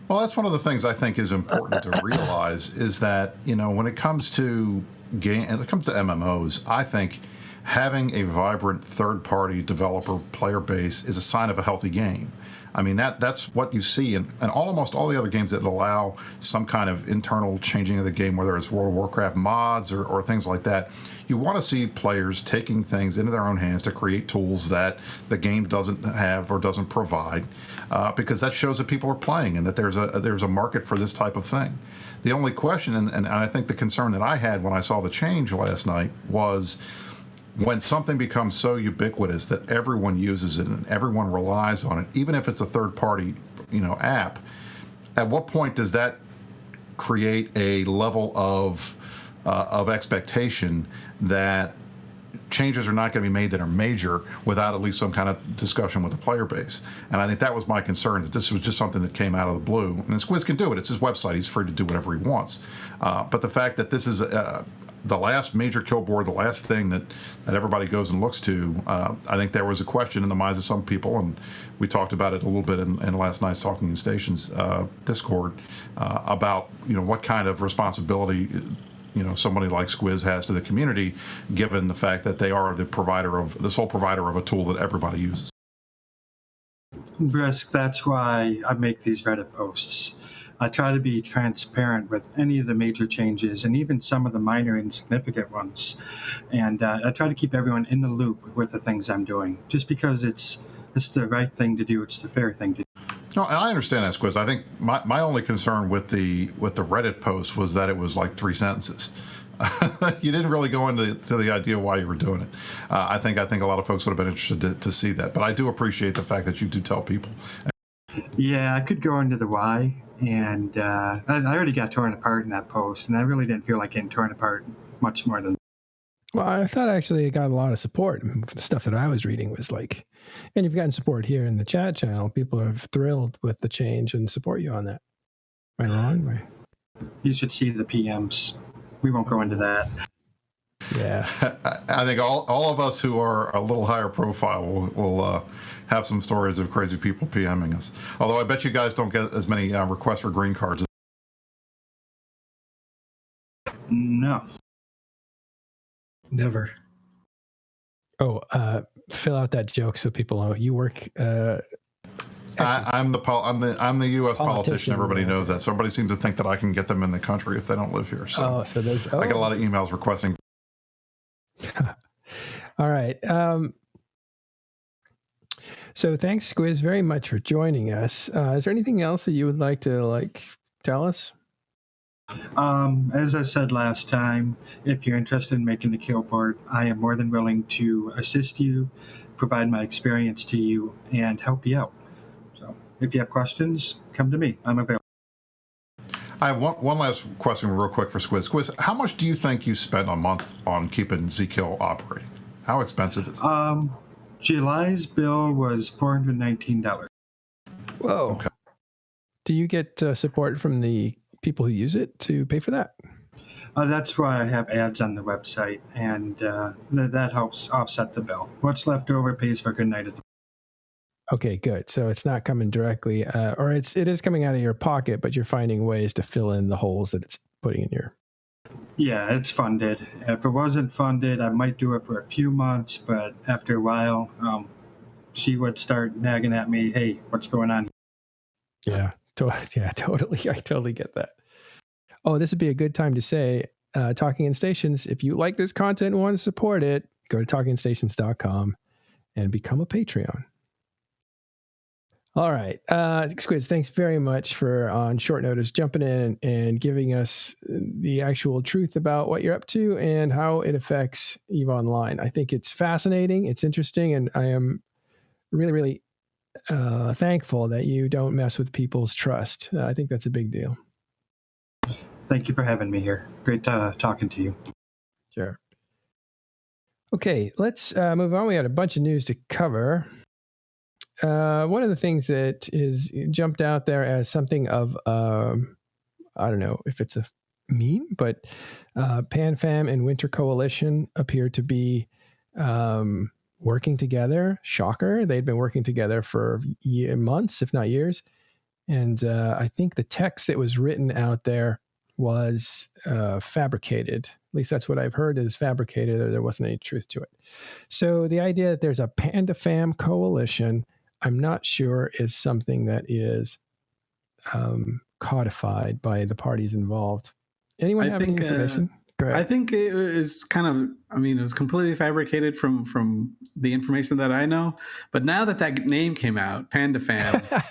Well, that's one of the things I think is important to realize is that, when it comes to MMOs, I think having a vibrant third-party developer player base is a sign of a healthy game. I mean, that's what you see in almost all the other games that allow some kind of internal changing of the game, whether it's World of Warcraft mods or things like that. You want to see players taking things into their own hands to create tools that the game doesn't have or doesn't provide, because that shows that people are playing and that there's a market for this type of thing. The only question, and I think the concern that I had when I saw the change last night was, when something becomes so ubiquitous that everyone uses it and everyone relies on it, even if it's a third-party, app, at what point does that create a level of expectation that changes are not going to be made that are major without at least some kind of discussion with the player base? And I think that was my concern, that this was just something that came out of the blue. And Squizz can do it. It's his website. He's free to do whatever he wants. But the fact that this is the last major kill board, the last thing that everybody goes and looks to, I think there was a question in the minds of some people, and we talked about it a little bit in last night's Talking Stations Discord, about what kind of responsibility somebody like Squizz has to the community, given the fact that they are the sole provider of a tool that everybody uses. Brisc, that's why I make these Reddit posts. I try to be transparent with any of the major changes and even some of the minor insignificant ones. And I try to keep everyone in the loop with the things I'm doing, just because it's the right thing to do. It's the fair thing to do. No, and I understand that, Squizz. I think my only concern with the Reddit post was that it was like 3 sentences. You didn't really go into the idea why you were doing it. I think a lot of folks would have been interested to see that. But I do appreciate the fact that you do tell people. Yeah, I could go into the why, and I already got torn apart in that post, and I really didn't feel like getting torn apart much more than. Well, I thought actually it got a lot of support. The stuff that I was reading was like, and you've gotten support here in the chat channel. People are thrilled with the change and support you on that. Am I wrong? You should see the PMs. We won't go into that. Yeah. I think all of us who are a little higher profile will have some stories of crazy people PMing us. Although I bet you guys don't get as many requests for green cards. No. Never. Oh, fill out that joke so people know you work. I'm the U.S. politician. Everybody knows that. So everybody seems to think that I can get them in the country if they don't live here. So I get a lot of emails requesting. All right. So thanks, Squizz, very much for joining us. Is there anything else that you would like to tell us? As I said last time, if you're interested in making the kill board, I am more than willing to assist you, provide my experience to you, and help you out. So if you have questions, come to me. I'm available. I have one last question real quick for Squizz. Squizz, how much do you think you spend a month on keeping Zkill operating? How expensive is it? July's bill was $419. Whoa. Okay. Do you get support from the people who use it to pay for that? That's why I have ads on the website, and that helps offset the bill. What's left over pays for good night at the. Okay, good. So it's not coming directly, or it is coming out of your pocket, but you're finding ways to fill in the holes that it's putting in your. Yeah, it's funded. If it wasn't funded, I might do it for a few months, but after a while, she would start nagging at me, "Hey, what's going on?" Yeah, totally. I totally get that. Oh, this would be a good time to say, Talking in Stations, if you like this content and want to support it, go to talkingstations.com and become a Patreon. All right. Squizz, thanks very much for, on short notice, jumping in and giving us the actual truth about what you're up to and how it affects EVE Online. I think it's fascinating. It's interesting. And I am really, really thankful that you don't mess with people's trust. I think that's a big deal. Thank you for having me here. Great talking to you. Sure. Okay, let's move on. We had a bunch of news to cover. One of the things that is jumped out there as something of, I don't know if it's a meme, but PanFam and Winter Coalition appear to be working together. Shocker. They'd been working together for months, if not years. And I think the text that was written out there was fabricated. At least that's what I've heard is fabricated, or there wasn't any truth to it. So the idea that there's a PandaFam coalition, I'm not sure is something that is codified by the parties involved. Anyone have any information? Go ahead. I think it was kind of, it was completely fabricated from the information that I know. But now that name came out, PandaFam,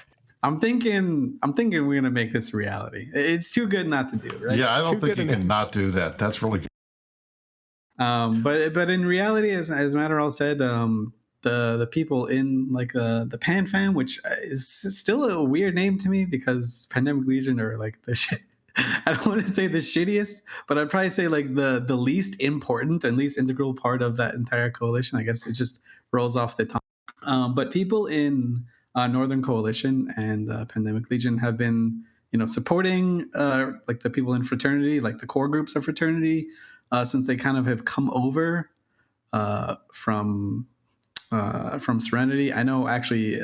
I'm thinking we're gonna make this a reality. It's too good not to do, right? Yeah, I don't Too think you can not do that. That's really good. But in reality, as Matterall said, the people in like the PanFam, which is still a weird name to me because Pandemic Legion are like the shit. I don't want to say the shittiest, but I'd probably say like the least important and least integral part of that entire coalition. I guess it just rolls off the tongue. But people in Northern Coalition and Pandemic Legion have been, supporting like the people in fraternity, like the core groups of fraternity, since they kind of have come over from Serenity. I know actually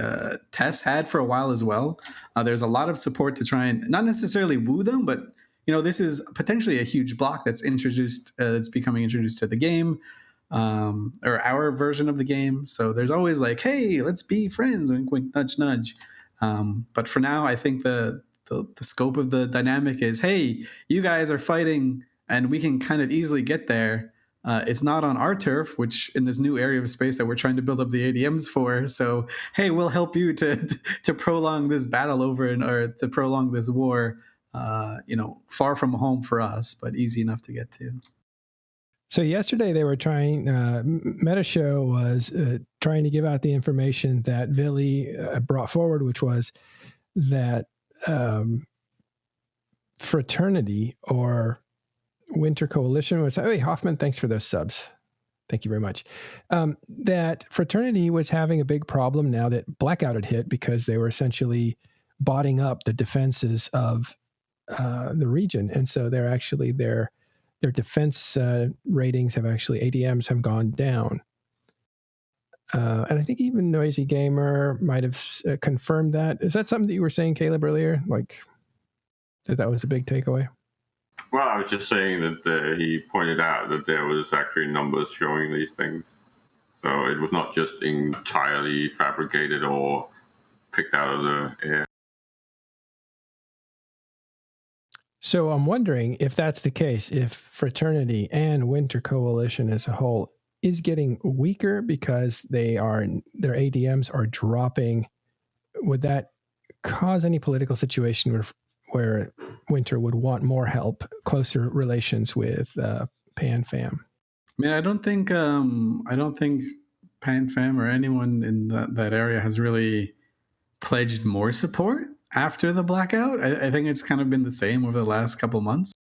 Tess had for a while as well. There's a lot of support to try and not necessarily woo them, but this is potentially a huge block that's introduced, that's becoming introduced to the game, or our version of the game. So there's always like, hey, let's be friends, wink, wink, nudge, nudge. But for now, I think the scope of the dynamic is, hey, you guys are fighting, and we can kind of easily get there. It's not on our turf, which in this new area of space that we're trying to build up the ADMs for. So, hey, we'll help you to prolong this battle or to prolong this war, far from home for us, but easy enough to get to. So yesterday they were trying, Metashow was trying to give out the information that Vili brought forward, which was that fraternity or Winter Coalition was, hey, Hoffman, thanks for those subs. Thank you very much. That fraternity was having a big problem now that Blackout had hit because they were essentially botting up the defenses of the region. And so they're actually, their defense ratings have actually, ADMs have gone down. And I think even Noisy Gamer might have confirmed that. Is that something that you were saying, Caleb, earlier? Like that was a big takeaway? Well, I was just saying that he pointed out that there was actually numbers showing these things. So it was not just entirely fabricated or picked out of the air. So I'm wondering if that's the case, if Fraternity and Winter Coalition as a whole is getting weaker because their ADMs are dropping. Would that cause any political situation where Winter would want more help, closer relations with PanFam? I mean, I don't think PanFam or anyone in that area has really pledged more support. after the blackout. I think it's kind of been the same over the last couple months.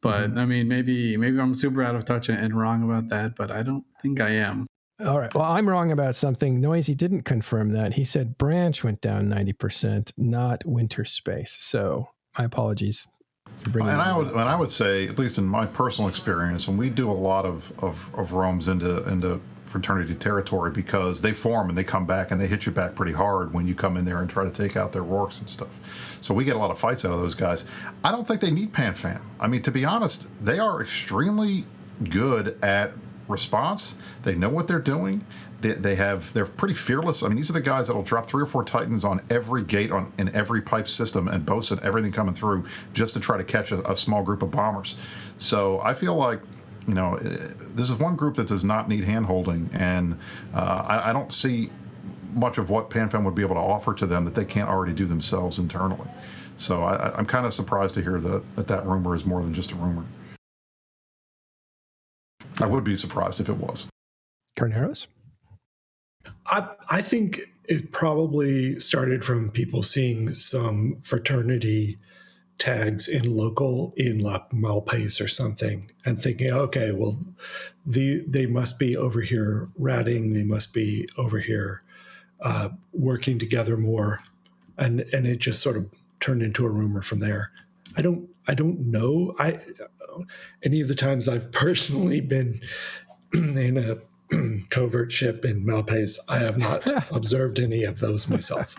But I mean, maybe I'm super out of touch and wrong about that, but I don't think I am. All right. Well, I'm wrong about something. Noisy didn't confirm that. He said branch went down 90%, not winter space. So my apologies for bringing and that up. I would say, at least in my personal experience, when we do a lot of roams into fraternity territory, because they form and they come back and they hit you back pretty hard when you come in there and try to take out their orcs and stuff. So we get a lot of fights out of those guys. I don't think they need PanFam. I mean, to be honest, they are extremely good at response. They know what they're doing. They're pretty fearless. I mean, these are the guys that'll drop 3 or 4 Titans on every gate in every pipe system and bosun everything coming through just to try to catch a small group of bombers. So I feel like, you know, this is one group that does not need hand-holding, and I don't see much of what PanFam would be able to offer to them that they can't already do themselves internally. So I'm kind of surprised to hear that rumor is more than just a rumor. I would be surprised if it was. Carneros? I think it probably started from people seeing some fraternity tags in like Malpace or something, and thinking, okay, well, they must be over here ratting, they must be over here working together more, and it just sort of turned into a rumor from there. I don't know. Any of the times I've personally been in a covert ship in Malpace, I have not observed any of those myself.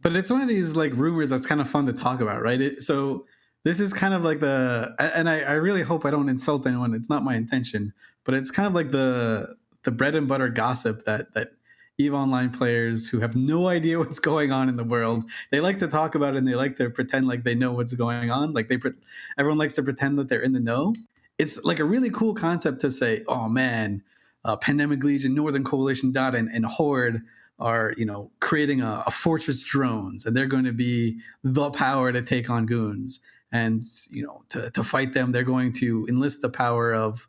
But it's one of these like rumors that's kind of fun to talk about, right? So this is kind of like and I really hope I don't insult anyone. It's not my intention, but it's kind of like the bread and butter gossip that EVE Online players who have no idea what's going on in the world, they like to talk about it, and they like to pretend like they know what's going on. Like everyone likes to pretend that they're in the know. It's like a really cool concept to say, oh man, Pandemic Legion, Northern Coalition Data, and Horde are, you know, creating a fortress drones, and they're going to be the power to take on goons. And, you know, to fight them, they're going to enlist the power of,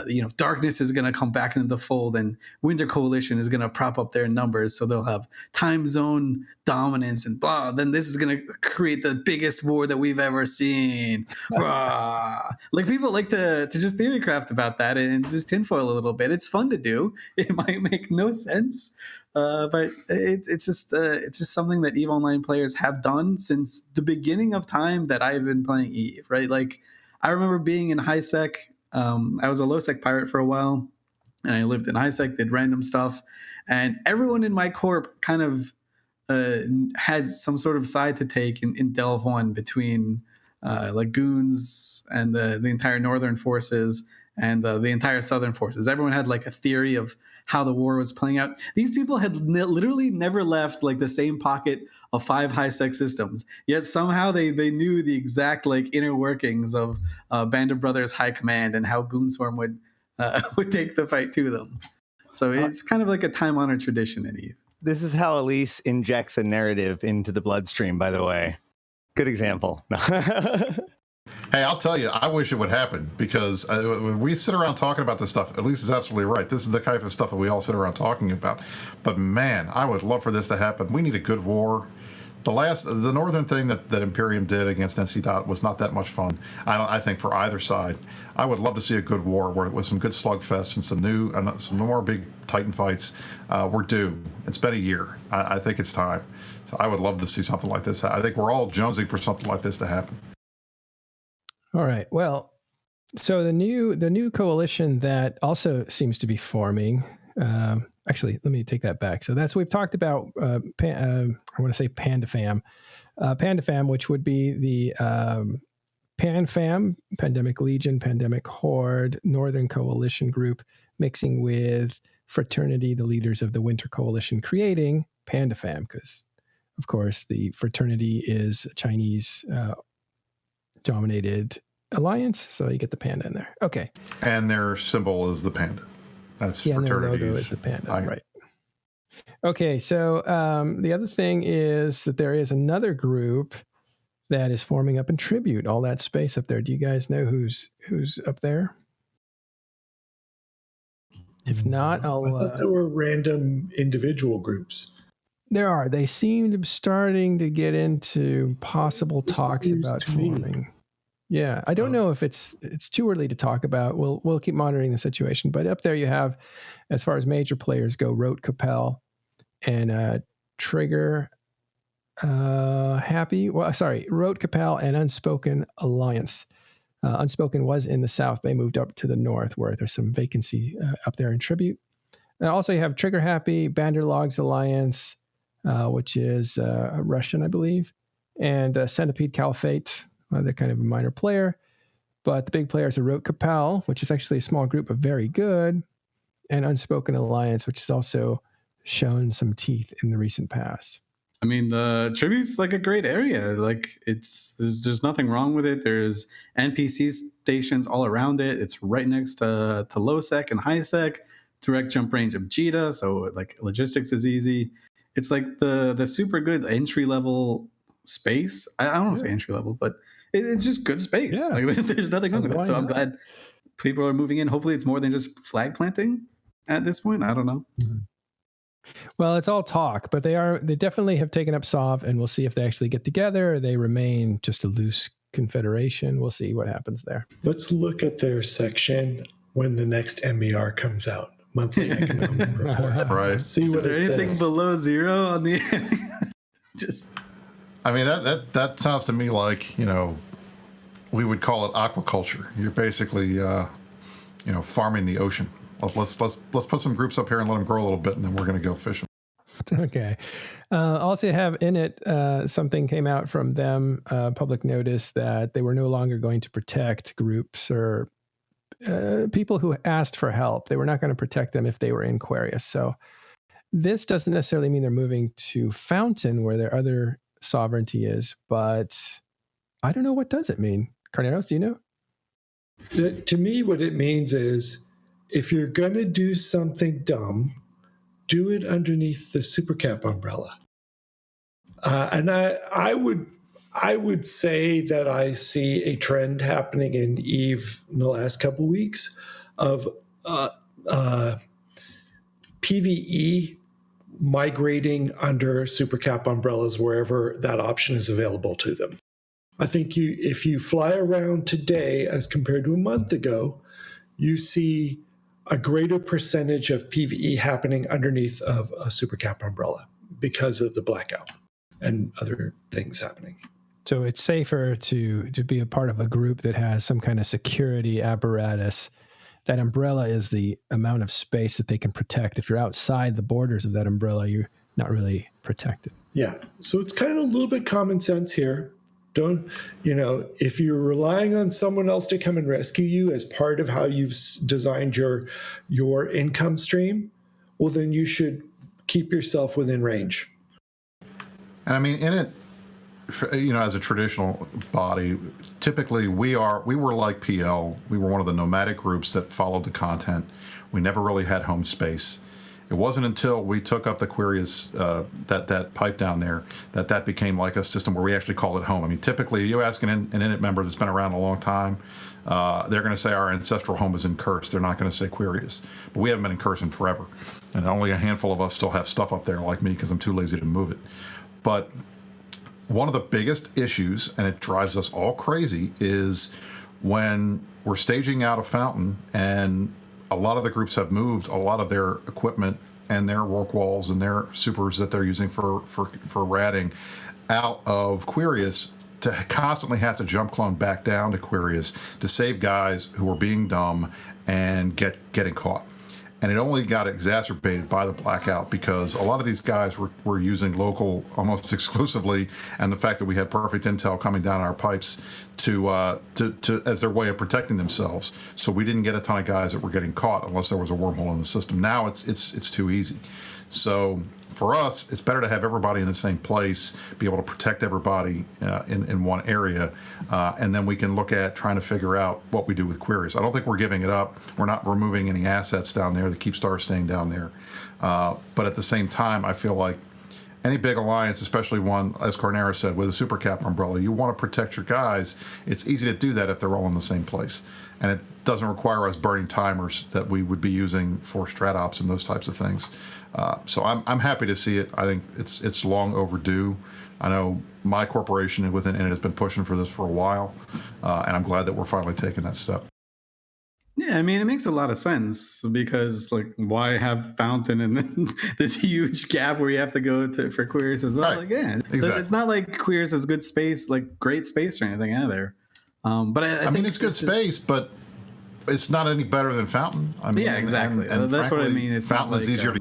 you know, darkness is going to come back into the fold, and Winter Coalition is going to prop up their numbers, so they'll have time zone dominance and blah. Then this is going to create the biggest war that we've ever seen. Like, people like to just theorycraft about that and just tinfoil a little bit. It's fun to do. It might make no sense, but it's just something that EVE Online players have done since the beginning of time that I've been playing EVE. Right, like I remember being in high sec. I was a low sec pirate for a while, and I lived in high sec, did random stuff, and everyone in my corp kind of had some sort of side to take in Delve 1 between like goons and the entire northern forces and the entire southern forces. Everyone had like a theory of how the war was playing out. These people had literally never left like the same pocket of 5 high sec systems, yet somehow they knew the exact like inner workings of Band of Brothers high command and how Goonswarm would take the fight to them. So it's kind of like a time-honored tradition in EVE. This is how Elise injects a narrative into the bloodstream, by the way. Good example. Hey, I'll tell you, I wish it would happen, because when we sit around talking about this stuff, Elise is absolutely right. This is the kind of stuff that we all sit around talking about. But man, I would love for this to happen. We need a good war. The northern thing that Imperium did against NC Dot was not that much fun, I think, for either side. I would love to see a good war with some good slugfests and some more big Titan fights. We're due. It's been a year. I think it's time. So I would love to see something like this. I think we're all jonesing for something like this to happen. All right. Well, so the new coalition that also seems to be forming. Actually, let me take that back. So we've talked about. I want to say PandaFam, PandaFam, which would be the PanFam, Pandemic Legion, Pandemic Horde, Northern Coalition group, mixing with Fraternity, the leaders of the Winter Coalition, creating PandaFam, because, of course, the Fraternity is Chinese. Dominated alliance, so you get the panda in there. Okay. And their symbol is the panda. That's fraternities. Their logo is the panda, right. Okay, so the other thing is that there is another group that is forming up in Tribute, all that space up there. Do you guys know who's up there? If not, I thought there were random individual groups. There are. They seem to be starting to get into possible talks about forming. Yeah, I don't know if it's too early to talk about. We'll keep monitoring the situation. But up there you have, as far as major players go, Rote Capel and Trigger Happy. Well, sorry, Rote Capel and Unspoken Alliance. Unspoken was in the south. They moved up to the north where there's some vacancy up there in Tribute. And also you have Trigger Happy, Banderlogs Alliance, which is Russian, I believe, and Centipede Caliphate. They're kind of a minor player, but the big players are Rote Capel, which is actually a small group but very good, and Unspoken Alliance, which has also shown some teeth in the recent past. I mean, the Tribute's like a great area. Like there's nothing wrong with it. There's NPC stations all around it. It's right next to low sec and high sec, direct jump range of Jita, so like logistics is easy. It's like the super good entry level space. I don't want to say entry level, but it's just good space. Yeah. Like, there's nothing wrong with it. So I'm glad people are moving in. Hopefully it's more than just flag planting at this point. I don't know. Mm-hmm. Well, it's all talk, but they definitely have taken up SOV, and we'll see if they actually get together or they remain just a loose confederation. We'll see what happens there. Let's look at their section when the next MER comes out. Monthly economic report. Right. See what Is there anything says. below zero on the just I mean, that sounds to me like, we would call it aquaculture. You're basically, farming the ocean. Let's put some groups up here and let them grow a little bit, and then we're going to go fishing. Okay. Also have in it, something came out from them, public notice that they were no longer going to protect groups or people who asked for help. They were not going to protect them if they were in Aquarius. So this doesn't necessarily mean they're moving to Fountain where their other sovereignty is, but I don't know, what does it mean? Carneros, do you know? To me, what it means is if you're going to do something dumb, do it underneath the Super Cap umbrella. And I would say that I see a trend happening in EVE in the last couple of weeks of PvE migrating under Super Cap umbrellas wherever that option is available to them. I think if you fly around today as compared to a month ago, you see a greater percentage of PvE happening underneath of a Super Cap umbrella because of the blackout and other things happening. So it's safer to be a part of a group that has some kind of security apparatus. That umbrella is the amount of space that they can protect. If you're outside the borders of that umbrella, you're not really protected. Yeah. So it's kind of a little bit common sense here. Don't, if you're relying on someone else to come and rescue you as part of how you've designed your income stream, well, then you should keep yourself within range. And I mean, in it, as a traditional body, typically we were like PL. We were one of the nomadic groups that followed the content. We never really had home space. It wasn't until we took up the Aquarius, that pipe down there, that became like a system where we actually call it home. I mean, typically you ask an Init member that's been around a long time, they're going to say our ancestral home is in Curse. They're not going to say Aquarius. But we haven't been in Curse in forever. And only a handful of us still have stuff up there like me because I'm too lazy to move it. But one of the biggest issues, and it drives us all crazy, is when we're staging out a Fountain and a lot of the groups have moved a lot of their equipment and their work walls and their supers that they're using for ratting out of Aquarius, to constantly have to jump clone back down to Aquarius to save guys who were being dumb and getting caught. And it only got exacerbated by the blackout because a lot of these guys were using local almost exclusively, and the fact that we had perfect intel coming down our pipes to as their way of protecting themselves. So we didn't get a ton of guys that were getting caught unless there was a wormhole in the system. Now it's too easy. So for us, it's better to have everybody in the same place, be able to protect everybody in one area, and then we can look at trying to figure out what we do with Aquarius. I don't think we're giving it up. We're not removing any assets down there. The Keepstar staying down there. But at the same time, I feel like any big alliance, especially one, as Carneros said, with a super cap umbrella, you want to protect your guys. It's easy to do that if they're all in the same place. And it doesn't require us burning timers that we would be using for strat ops and those types of things. So I'm happy to see it. I think it's long overdue. I know my corporation within it has been pushing for this for a while, and I'm glad that we're finally taking that step. Yeah, I mean, it makes a lot of sense because, like, why have Fountain and then this huge gap where you have to go to for queries as well? Right. Like, yeah, Exactly. it's not like queries is good space, like great space or anything either. But I mean, think it's good space, but it's not any better than Fountain. I mean, yeah, exactly. And that's frankly, what I mean. It's Fountain not is like, easier to.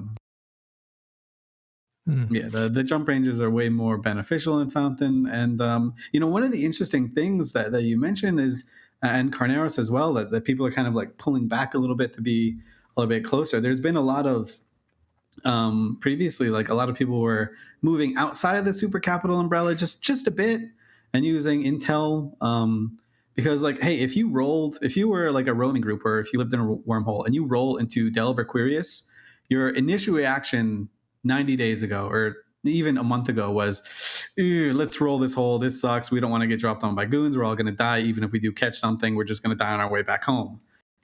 Yeah, the jump ranges are way more beneficial in Fountain. And, one of the interesting things that you mentioned is, and Carneros as well, that people are kind of like pulling back a little bit to be a little bit closer. There's been a lot of, previously, like a lot of people were moving outside of the super capital umbrella just a bit and using Intel. Because like, hey, if you were like a roaming group or if you lived in a wormhole and you roll into Delve or Quirius, your initial reaction 90 days ago or even a month ago was, let's roll this hole. This sucks. We don't want to get dropped on by goons. We're all going to die. Even if we do catch something, we're just going to die on our way back home.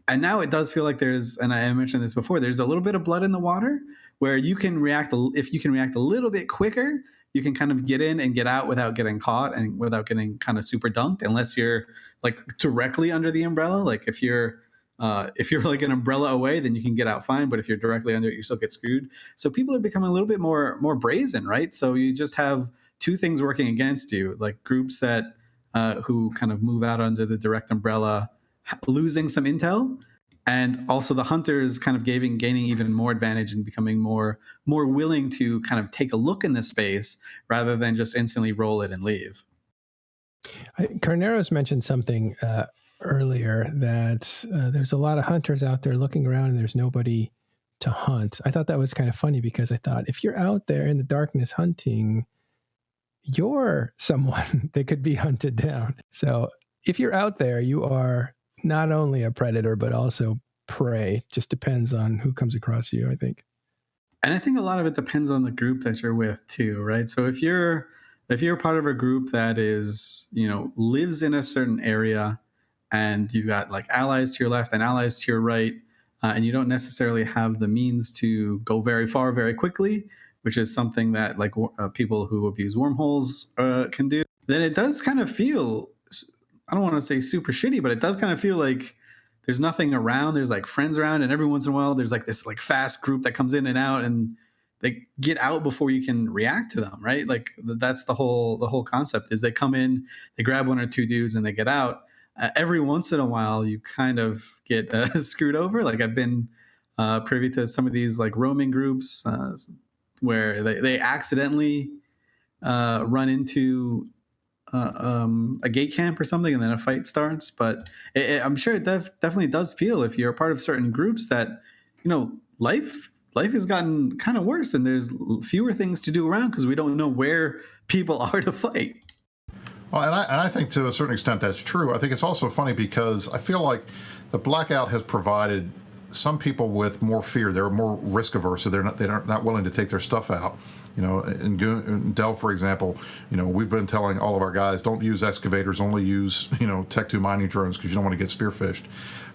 And now it does feel like there's, and I mentioned this before, there's a little bit of blood in the water where you can react. If you can react a little bit quicker, you can kind of get in and get out without getting caught and without getting kind of super dunked, unless you're like directly under the umbrella. Like if you're like an umbrella away, then you can get out fine. But if you're directly under it, you still get screwed. So people are becoming a little bit more brazen, right? So you just have two things working against you, like groups that who kind of move out under the direct umbrella, losing some intel, and also the hunters kind of gaining even more advantage and becoming more willing to kind of take a look in the space rather than just instantly roll it and leave. Carneros mentioned something earlier that there's a lot of hunters out there looking around and there's nobody to hunt. I thought that was kind of funny because I thought if you're out there in the darkness hunting, you're someone that could be hunted down. So if you're out there, you are not only a predator, but also prey. Just depends on who comes across you, I think. And I think a lot of it depends on the group that you're with too, right? So if you're part of a group that is, lives in a certain area and you've got like allies to your left and allies to your right, and you don't necessarily have the means to go very far very quickly, which is something that like people who abuse wormholes can do, then it does kind of feel, I don't want to say super shitty, but it does kind of feel like there's nothing around. There's like friends around, and every once in a while there's like this like fast group that comes in and out, and they get out before you can react to them, right? Like that's the whole concept is they come in, they grab one or two dudes, and they get out. Every once in a while, you kind of get screwed over. Like I've been privy to some of these like roaming groups where they accidentally run into a gate camp or something, and then a fight starts. But I'm sure it definitely does feel, if you're a part of certain groups, that life has gotten kind of worse, and there's fewer things to do around because we don't know where people are to fight. Well, and I think to a certain extent that's true. I think it's also funny because I feel like the Blackout has provided some people with more fear. They're more risk averse, so they're not willing to take their stuff out. In Delve, for example, we've been telling all of our guys, don't use excavators, only use, Tech 2 mining drones because you don't want to get spearfished.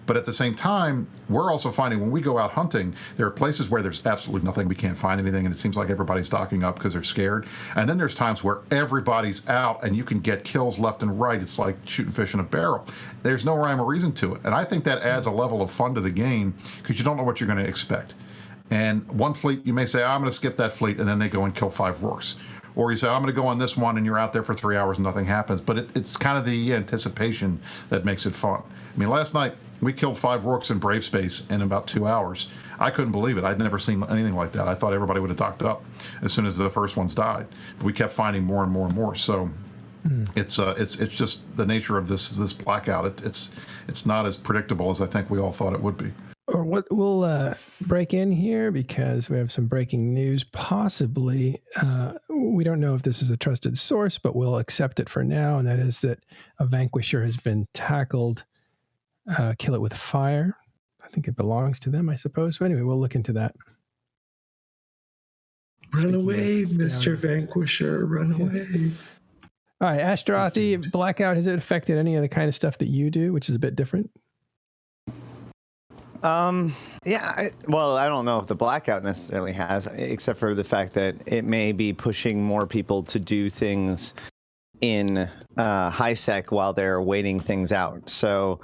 But at the same time, we're also finding when we go out hunting, there are places where there's absolutely nothing, we can't find anything, and it seems like everybody's stocking up because they're scared. And then there's times where everybody's out and you can get kills left and right. It's like shooting fish in a barrel. There's no rhyme or reason to it. And I think that adds a level of fun to the game because you don't know what you're going to expect. And one fleet, you may say, I'm going to skip that fleet, and then they go and kill 5 Rorks. Or you say, I'm going to go on this one, and you're out there for 3 hours and nothing happens. But it's kind of the anticipation that makes it fun. I mean, last night, we killed 5 Rorks in Brave Space in about 2 hours. I couldn't believe it. I'd never seen anything like that. I thought everybody would have docked up as soon as the first ones died. But we kept finding more and more and more. So it's just the nature of this Blackout. It's not as predictable as I think we all thought it would be. Or what we'll break in here because we have some breaking news. Possibly, we don't know if this is a trusted source, but we'll accept it for now. And that is that a Vanquisher has been tackled. Kill it with fire. I think it belongs to them, I suppose. But anyway, we'll look into that. Run away, Mr. Vanquisher. Run away. All right, Ashtarothi, Blackout, has it affected any of the kind of stuff that you do, which is a bit different? Yeah, well, I don't know if the Blackout necessarily has, except for the fact that it may be pushing more people to do things in high sec while they're waiting things out. So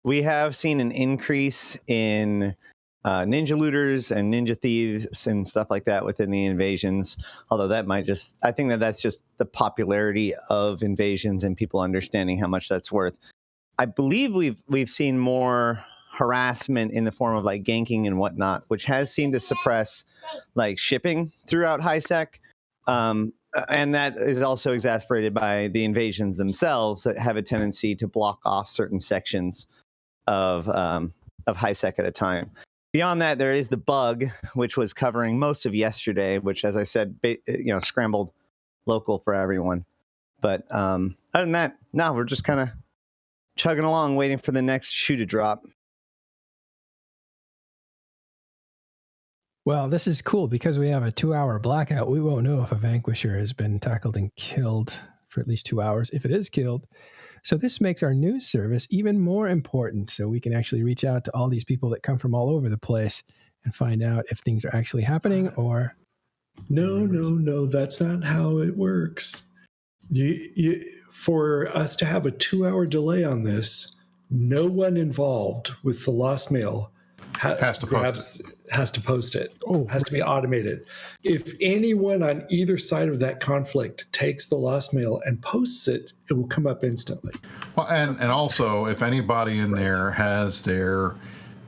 we have seen an increase in ninja looters and ninja thieves and stuff like that within the invasions. Although that might just, I think that's just the popularity of invasions and people understanding how much that's worth. I believe we've seen more harassment in the form of like ganking and whatnot, which has seemed to suppress like shipping throughout high sec. And that is also exacerbated by the invasions themselves that have a tendency to block off certain sections of high sec at a time. Beyond that, there is the bug, which was covering most of yesterday, which, as I said, scrambled local for everyone. But other than that, no, we're just kind of chugging along, waiting for the next shoe to drop. Well, this is cool because we have a 2-hour blackout. We won't know if a Vanquisher has been tackled and killed for at least 2 hours, if it is killed. So this makes our news service even more important, so we can actually reach out to all these people that come from all over the place and find out if things are actually happening or... No, that's not how it works. For us to have a 2-hour delay on this, no one involved with the lost mail has to post it. Has to be automated. If anyone on either side of that conflict takes the lost mail and posts it, it will come up instantly. Well, and also, if anybody in there has their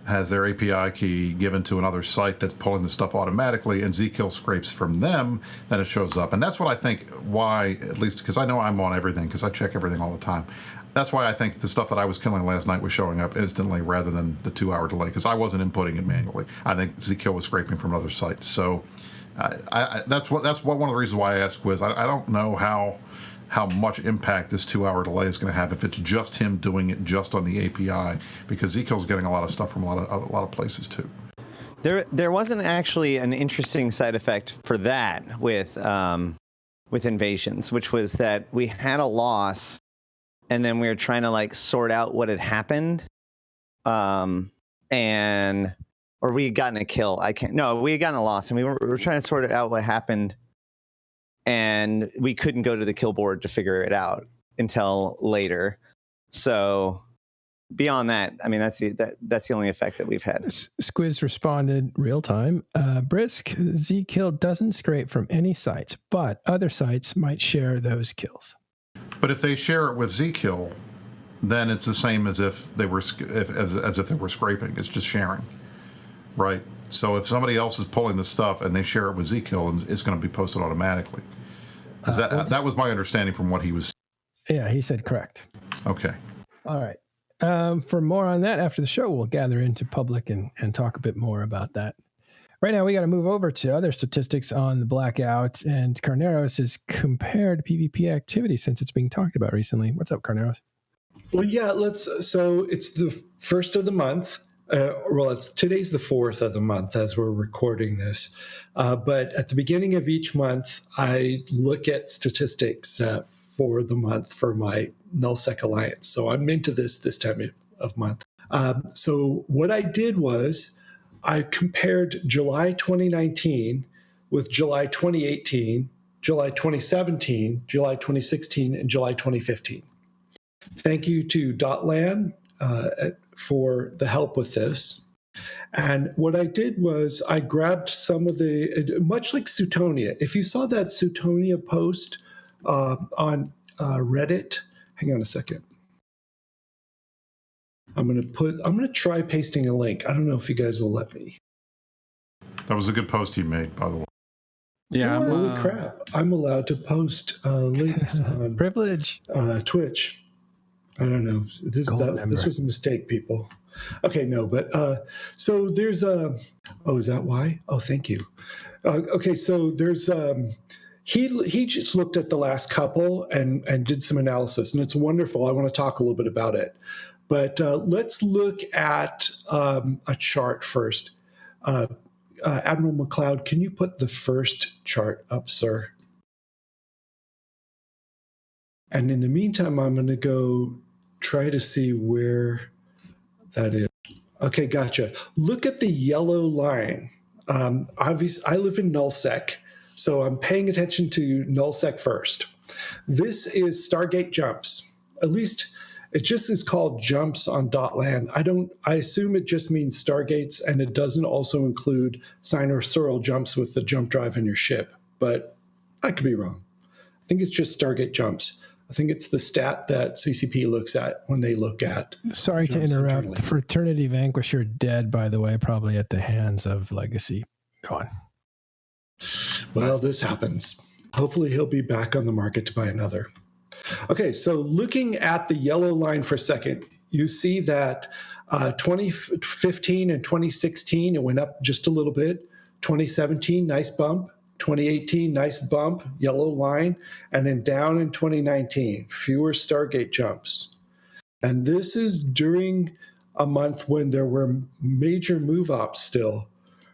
API key given to another site that's pulling the stuff automatically, and Zkill scrapes from them, then it shows up. And that's what I think why, at least because I know I'm on everything, because I check everything all the time. That's why I think the stuff that I was killing last night was showing up instantly rather than the 2-hour delay, because I wasn't inputting it manually. I think Zkill was scraping from another site. So that's one of the reasons why I asked Squizz. I don't know how much impact this 2-hour delay is going to have if it's just him doing it just on the API, because Zekill's getting a lot of stuff from a lot of places too. There wasn't actually an interesting side effect for that with invasions, which was that we had a loss, and then we were trying to like sort out what had happened, or we had gotten a kill. We had gotten a loss, and we were trying to sort out what happened. And we couldn't go to the kill board to figure it out until later. So beyond that, I mean, that's the only effect that we've had. Squizz responded real time. Brisc, Zkill doesn't scrape from any sites, but other sites might share those kills. But if they share it with Zkill, then it's the same as if they were as if they were scraping. It's just sharing, right? So if somebody else is pulling the stuff and they share it with Zkill, it's going to be posted automatically. That was my understanding from what he was. Yeah, he said correct. Okay. All right. For more on that after the show, we'll gather into public and talk a bit more about that. Right now, we got to move over to other statistics on the Blackout, and Carneros has compared PvP activity since it's being talked about recently. What's up, Carneros? Well, yeah, so it's the first of the month. Today's the 4th of the month as we're recording this. But at the beginning of each month, I look at statistics for the month for my NullSec Alliance. So I'm into this time of month. So what I did was I compared July 2019 with July 2018, July 2017, July 2016, and July 2015. Thank you to Dotlan for the help with this. And what I did was I grabbed some of much like Suetonia. If you saw that Suetonia post on Reddit, hang on a second. I'm going to try pasting a link. I don't know if you guys will let me. That was a good post he made, by the way. Yeah. Holy crap. I'm allowed to post links on Privilege. Twitch. I don't know. This was a mistake, people. Okay, no, but so there's is that why? Oh, thank you. Okay, so there's he just looked at the last couple and did some analysis, and it's wonderful. I want to talk a little bit about it, but let's look at a chart first. Admiral McLeod, can you put the first chart up, sir? And in the meantime, I'm going to go try to see where that is. Okay, gotcha. Look at the yellow line. Obviously, I live in nullsec, so I'm paying attention to nullsec first. This is Stargate jumps. At least it just is called jumps on .land. I assume it just means Stargates, and it doesn't also include sinusoidal jumps with the jump drive in your ship, but I could be wrong. I think it's just Stargate jumps. I think it's the stat that CCP looks at when they look at. Sorry to interrupt. Internally. The Fraternity Vanquisher dead, by the way, probably at the hands of Legacy. Go on. Well, this happens. Hopefully he'll be back on the market to buy another. Okay, so looking at the yellow line for a second, you see that 2015 and 2016, it went up just a little bit. 2017, nice bump. 2018, nice bump, yellow line, and then down in 2019, fewer Stargate jumps. And this is during a month when there were major move-ups still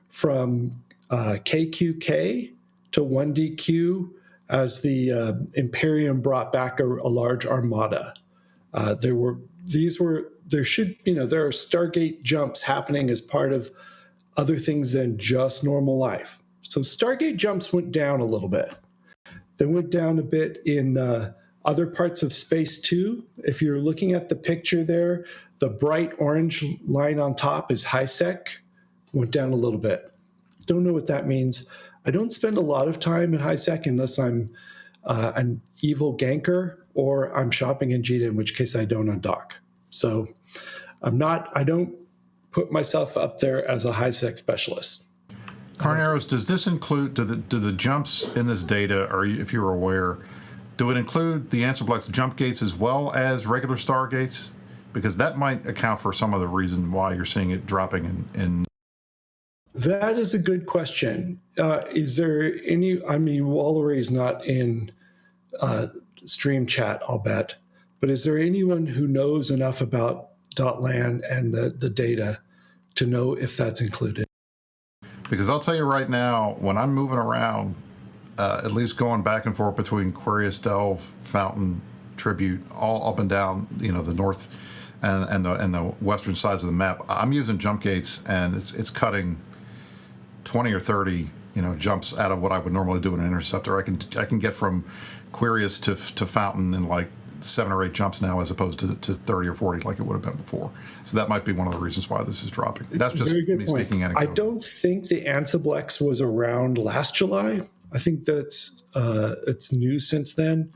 from KQK to 1DQ as the Imperium brought back a large armada. There are Stargate jumps happening as part of other things than just normal life. So Stargate jumps went down a little bit. They went down a bit in other parts of space too. If you're looking at the picture there, the bright orange line on top is HiSec, went down a little bit. Don't know what that means. I don't spend a lot of time in HiSec unless I'm an evil ganker or I'm shopping in JITA, in which case I don't undock. So I don't put myself up there as a HiSec specialist. Carneros, does this include, do the jumps in this data, or if you're aware, do it include the Ansiblux jump gates as well as regular Stargates? Because that might account for some of the reason why you're seeing it dropping in. That is a good question. Is there any, Wallery is not in stream chat, I'll bet, but is there anyone who knows enough about .land and the data to know if that's included? Because I'll tell you right now, when I'm moving around, at least going back and forth between Quirius, Delve, Fountain, Tribute, all up and down, the north and the western sides of the map, I'm using jump gates, and it's cutting 20 or 30, jumps out of what I would normally do in an interceptor. I can get from Quirius to Fountain in like 7 or 8 jumps now, as opposed to 30 or 40 like it would have been before. So that might be one of the reasons why this is dropping. That's just me speaking anecdotally. I don't think the Ansiblex was around last July. I think that's it's new since then.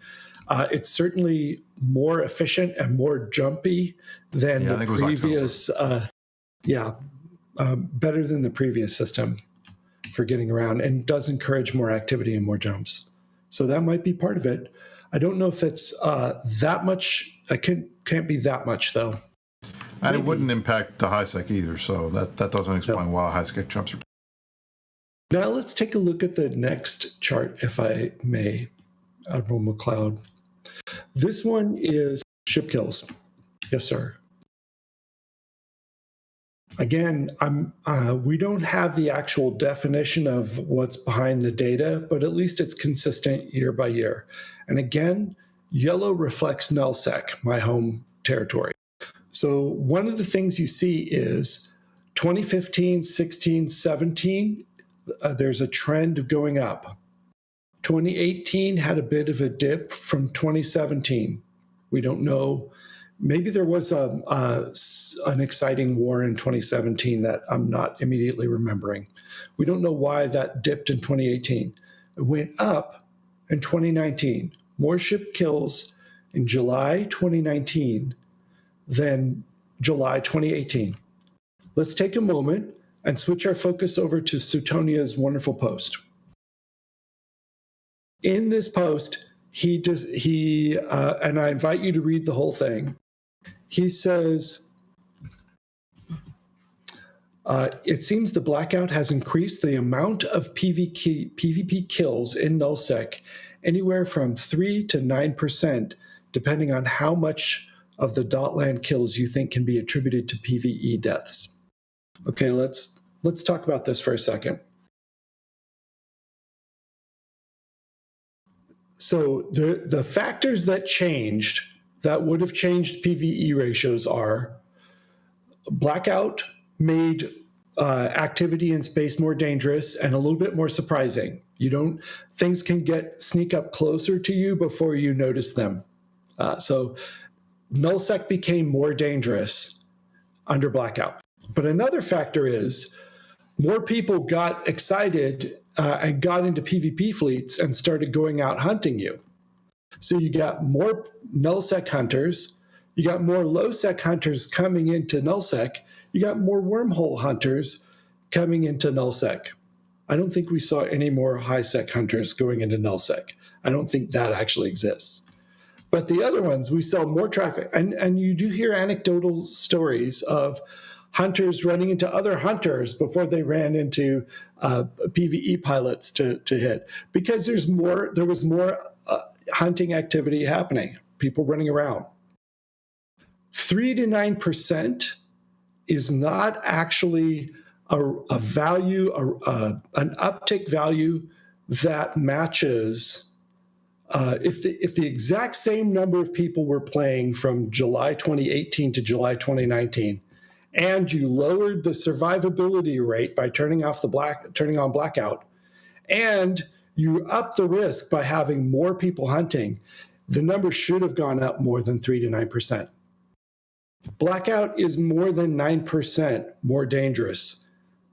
It's certainly more efficient and more jumpy than the previous. Better than the previous system for getting around, and does encourage more activity and more jumps. So that might be part of it. I don't know if it's that much. It can't be that much, though. And it wouldn't impact the HiSec either, so that doesn't explain why HiSec jumps are. Now let's take a look at the next chart, if I may, Admiral McLeod. This one is ship kills. Yes, sir. Again, we don't have the actual definition of what's behind the data, but at least it's consistent year by year. And again, yellow reflects nullsec, my home territory. So one of the things you see is 2015, 16, 17, there's a trend of going up. 2018 had a bit of a dip from 2017. We don't know. Maybe there was an exciting war in 2017 that I'm not immediately remembering. We don't know why that dipped in 2018. It went up in 2019. More ship kills in July 2019 than July 2018. Let's take a moment and switch our focus over to Sutonia's wonderful post. In this post, and I invite you to read the whole thing. He says, it seems the Blackout has increased the amount of PvP kills in nullsec anywhere from 3 to 9%, depending on how much of the .land kills you think can be attributed to PvE deaths. Okay, let's let's talk about this for a second. So the factors that changed, that would have changed PvE ratios are Blackout made activity in space more dangerous and a little bit more surprising. Things can sneak up closer to you before you notice them. So nullsec became more dangerous under Blackout. But another factor is more people got excited and got into PvP fleets and started going out hunting you. So you got more nullsec hunters, you got more lowsec hunters coming into nullsec, you got more wormhole hunters coming into nullsec. I don't think we saw any more high-sec hunters going into nullsec. I don't think that actually exists. But the other ones, we saw more traffic. And you do hear anecdotal stories of hunters running into other hunters before they ran into PvE pilots to hit, because there was more hunting activity happening, people running around. 3 to 9% is not actually a value, an uptick value that matches. If the exact same number of people were playing from July 2018 to July 2019, and you lowered the survivability rate by turning on Blackout, and you up the risk by having more people hunting, the number should have gone up more than 3 to 9%. Blackout is more than 9% more dangerous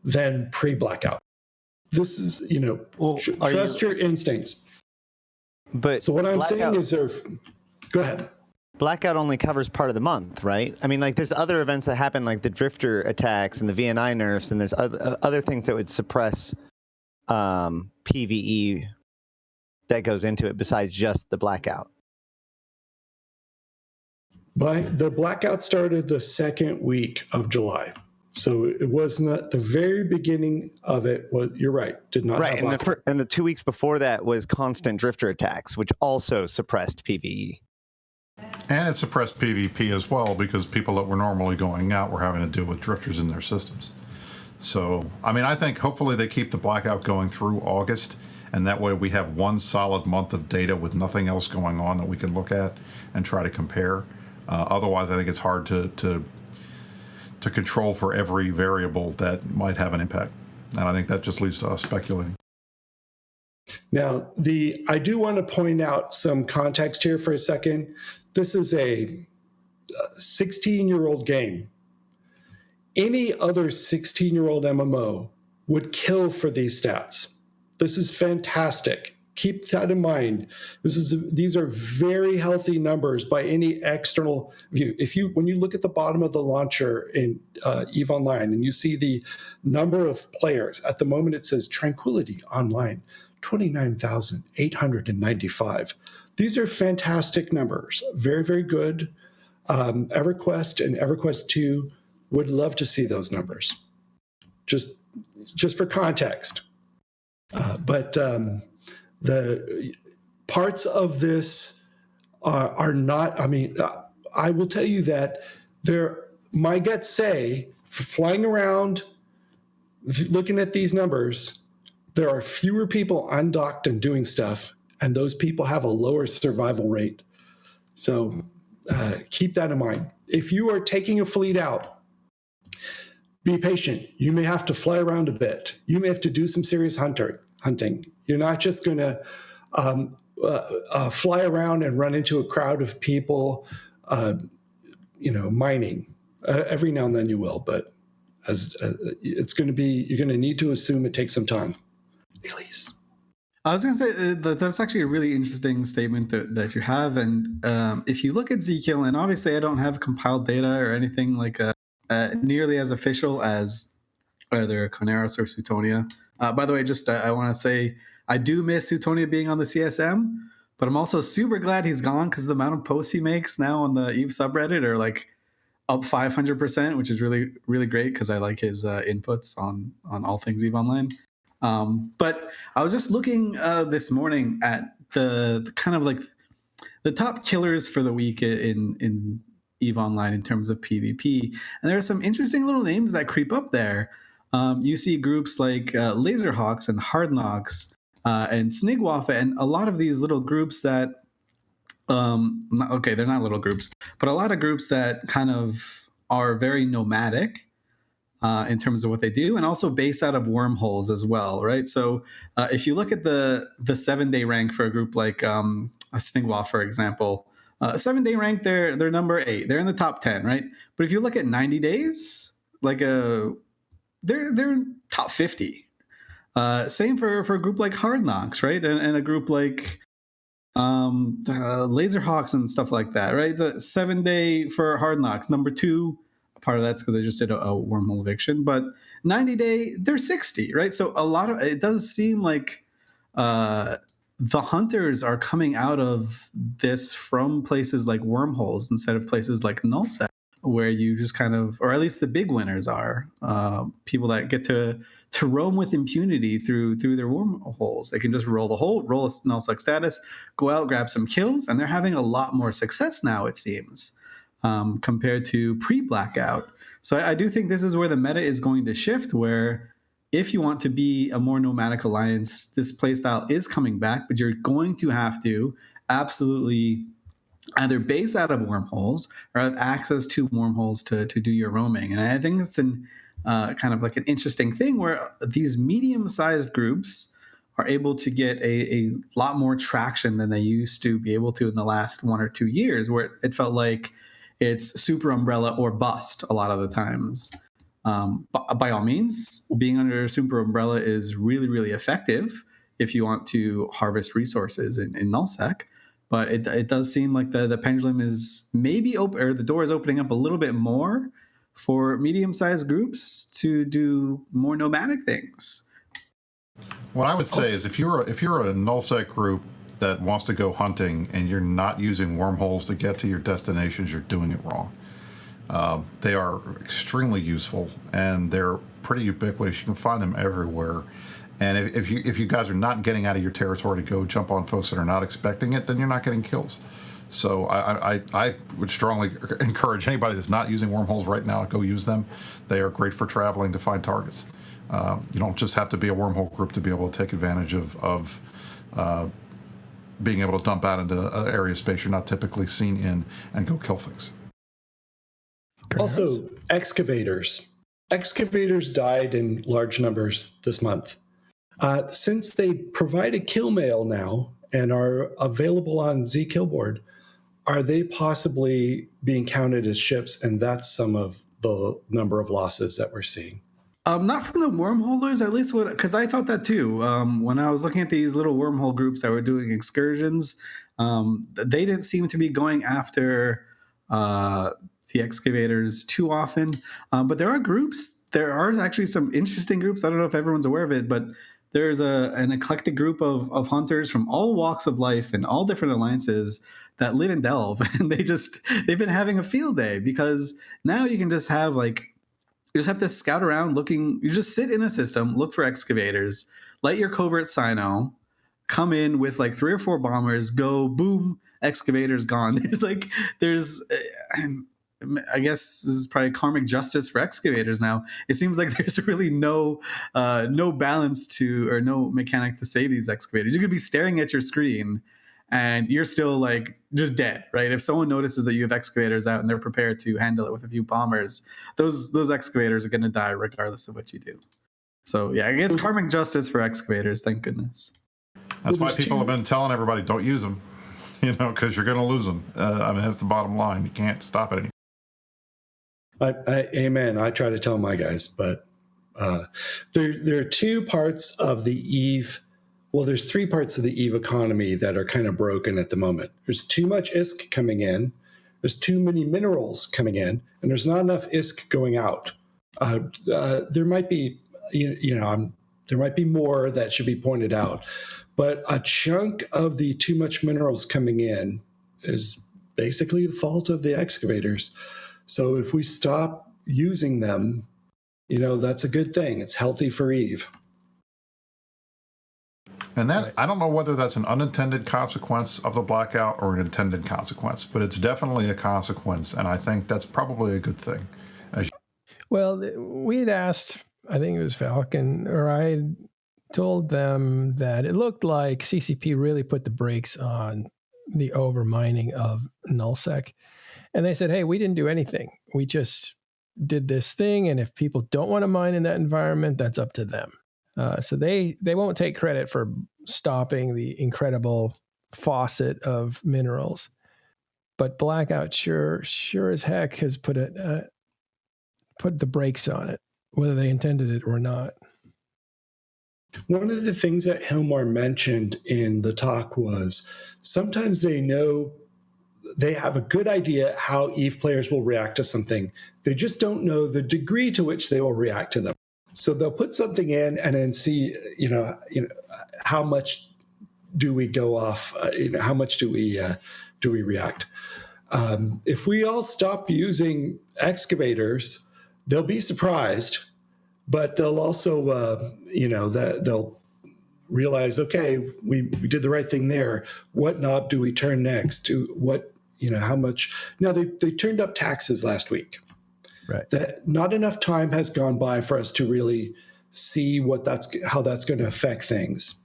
than pre-Blackout. This is, trust your instincts. But so what I'm saying is go ahead. Blackout only covers part of the month, right? I mean, like, there's other events that happen, like the Drifter attacks and the VNI nerfs, and there's other things that would suppress PvE that goes into it besides just the Blackout. The Blackout started the second week of July. So it was not the very beginning of it. You're right, did not have Blackout. And the 2 weeks before that was constant Drifter attacks, which also suppressed PvE. And it suppressed PvP as well, because people that were normally going out were having to deal with drifters in their systems. So, I mean, I think hopefully they keep the Blackout going through August, and that way we have one solid month of data with nothing else going on that we can look at and try to compare. Otherwise, I think it's hard to control for every variable that might have an impact. And I think that just leads to us speculating. Now, I do want to point out some context here for a second. This is a 16-year-old game. Any other 16-year-old MMO would kill for these stats. This is fantastic. Keep that in mind. These are very healthy numbers by any external view. When you look at the bottom of the launcher in EVE Online and you see the number of players, at the moment it says Tranquility Online, 29,895. These are fantastic numbers. Very, very good. EverQuest and EverQuest 2 would love to see those numbers. Just for context. But the parts of this are not, I mean, I will tell you that my guts say, flying around, looking at these numbers, there are fewer people undocked and doing stuff, and those people have a lower survival rate. So keep that in mind. If you are taking a fleet out, be patient. You may have to fly around a bit. You may have to do some serious hunting. You're not just going to fly around and run into a crowd of people, mining. Every now and then you will, but it's going to be, you're going to need to assume it takes some time. Elise. I was going to say that's actually a really interesting statement that you have. And if you look at Zkill, and obviously I don't have compiled data or anything like nearly as official as either Carneros or Suetonia. By the way, just I want to say I do miss Suetonia being on the CSM, but I'm also super glad he's gone because the amount of posts he makes now on the EVE subreddit are like up 500%, which is really, really great because I like his inputs on all things EVE Online. But I was just looking this morning at the kind of like the top killers for the week in EVE Online in terms of PvP. And there are some interesting little names that creep up there. you see groups like Laserhawks and Hardknocks and Snigwaffe and a lot of these little groups that, they're not little groups, but a lot of groups that kind of are very nomadic in terms of what they do, and also based out of wormholes as well, right? So if you look at the 7-day rank for a group like a Snigwaffe, for example, 7-day rank, they're number 8. They're in the top 10, right? But if you look at 90 days, like they're top 50. Same for a group like Hardknocks, right? And a group like Laserhawks and stuff like that, right? The 7-day for Hardknocks, number 2. Part of that's because they just did a wormhole eviction, but 90-day, they're 60, right? So a lot of it does seem like the hunters are coming out of this from places like wormholes instead of places like nullsec, where you just kind of, or at least the big winners are people that get to roam with impunity through their wormholes. They can just roll the hole, roll a nullsec status, go out, grab some kills, and they're having a lot more success now, it seems. Compared to pre-Blackout. So I do think this is where the meta is going to shift, where if you want to be a more nomadic alliance, this playstyle is coming back, but you're going to have to absolutely either base out of wormholes or have access to wormholes to do your roaming. And I think it's kind of like an interesting thing where these medium-sized groups are able to get a lot more traction than they used to be able to in the last 1 or 2 years, where it felt like it's super umbrella or bust a lot of the times. By all means, being under super umbrella is really, really effective if you want to harvest resources in nullsec. But it does seem like the pendulum is maybe open, or the door is opening up a little bit more for medium-sized groups to do more nomadic things. What I would say is if you're a nullsec group that wants to go hunting and you're not using wormholes to get to your destinations, you're doing it wrong. They are extremely useful and they're pretty ubiquitous. You can find them everywhere. And if you guys are not getting out of your territory to go jump on folks that are not expecting it, then you're not getting kills. So I would strongly encourage anybody that's not using wormholes right now, go use them. They are great for traveling to find targets. You don't just have to be a wormhole group to be able to take advantage of being able to dump out into an area of space you're not typically seen in and go kill things. Also, excavators. Excavators died in large numbers this month. Since they provide a kill mail now and are available on zKillboard, are they possibly being counted as ships, and that's some of the number of losses that we're seeing? Not from the wormholers, at least, because I thought that too. When I was looking at these little wormhole groups that were doing excursions, they didn't seem to be going after the excavators too often. But there are groups. There are actually some interesting groups. I don't know if everyone's aware of it, but there's an eclectic group of hunters from all walks of life and all different alliances that live in Delve, and they've been having a field day, because now you can just have you just have to scout around looking. You just sit in a system, look for excavators, light your covert Sino, come in with 3 or 4 bombers, go boom, excavators gone. There's I guess this is probably karmic justice for excavators now. It seems like there's really no balance to, or no mechanic to save these excavators. You could be staring at your screen and you're still just dead, right? If someone notices that you have excavators out and they're prepared to handle it with a few bombers, those excavators are going to die regardless of what you do. So yeah, I guess karmic justice for excavators, thank goodness. That's why people have been telling everybody, don't use them, because you're going to lose them. That's the bottom line. You can't stop it anymore. Amen. I try to tell my guys, but there are 2 parts of the EVE. Well, there's 3 parts of the EVE economy that are kind of broken at the moment. There's too much ISK coming in, there's too many minerals coming in, and there's not enough ISK going out. There might be, there might be more that should be pointed out, but a chunk of the too much minerals coming in is basically the fault of the excavators. So if we stop using them, that's a good thing. It's healthy for EVE. And that, I don't know whether that's an unintended consequence of the blackout or an intended consequence, but it's definitely a consequence, and I think that's probably a good thing. Well, we had asked I think it was Falcon, or I told them that it looked like CCP really put the brakes on the overmining of nullsec. And they said, hey, we didn't do anything. We just did this thing. And if people don't want to mine in that environment, that's up to them. So they won't take credit for stopping the incredible faucet of minerals. But Blackout sure as heck has put the brakes on it, whether they intended it or not. One of the things that Hellmar mentioned in the talk was sometimes they have a good idea how EVE players will react to something. They just don't know the degree to which they will react to them. So they'll put something in and then see, how much do we go off? How much do we react? If we all stop using excavators, they'll be surprised, but they'll also, they'll realize, okay, we did the right thing there. What knob do we turn next? To what, how much? Now they turned up taxes last week. Right. That not enough time has gone by for us to really see how that's going to affect things.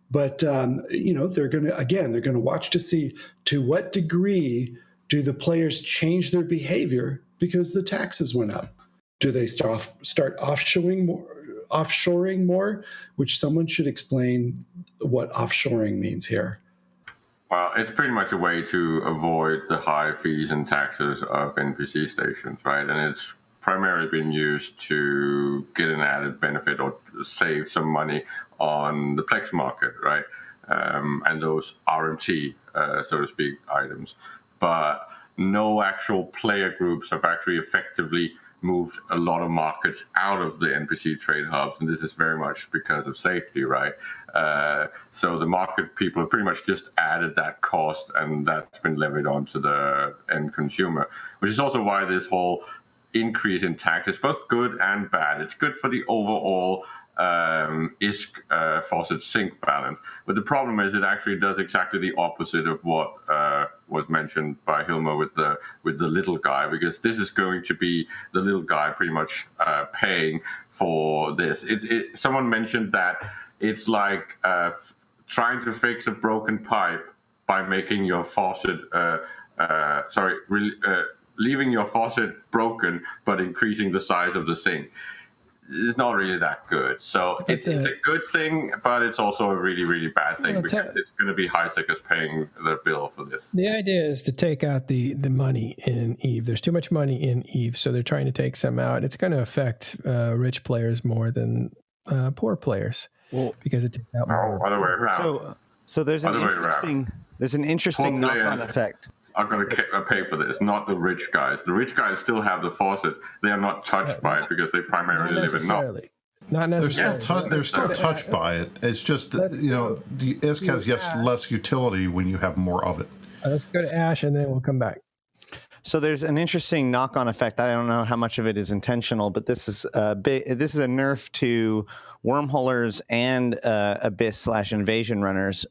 But they're going to watch to see to what degree do the players change their behavior because the taxes went up. Do they start offshoring more? Which someone should explain what offshoring means here. Well, it's pretty much a way to avoid the high fees and taxes of NPC stations, right? And it's primarily been used to get an added benefit or save some money on the Plex market, right? And those RMT, so to speak, items. But no actual player groups have actually effectively moved a lot of markets out of the NPC trade hubs, and this is very much because of safety, right? So the market people have pretty much just added that cost, and that's been levied onto the end consumer, which is also why this whole increase in tax is both good and bad. It's good for the overall ISK faucet sink balance, but the problem is it actually does exactly the opposite of what was mentioned by Hellmar with the little guy, because this is going to be the little guy pretty much paying for this. Someone mentioned that it's like trying to fix a broken pipe by making your faucet leaving your faucet broken but increasing the size of the sink. It's not really that good. So it's a good thing, but it's also a really, really bad thing because it's going to be Highseekers paying the bill for this. The idea is to take out the money in EVE. There's too much money in EVE, so they're trying to take some out. It's going to affect rich players more than poor players, because it takes out more. Other way around. So there's an interesting knock-on effect. Are going to pay for this, not the rich guys. The rich guys still have the faucets. They are not touched by it because they primarily live in NOP. Not necessarily. They're still touched by it. It's just that, the ISK has less utility when you have more of it. Let's go to Ash and then we'll come back. So there's an interesting knock-on effect. I don't know how much of it is intentional, but this is a nerf to wormholers and Abyss/Invasion runners.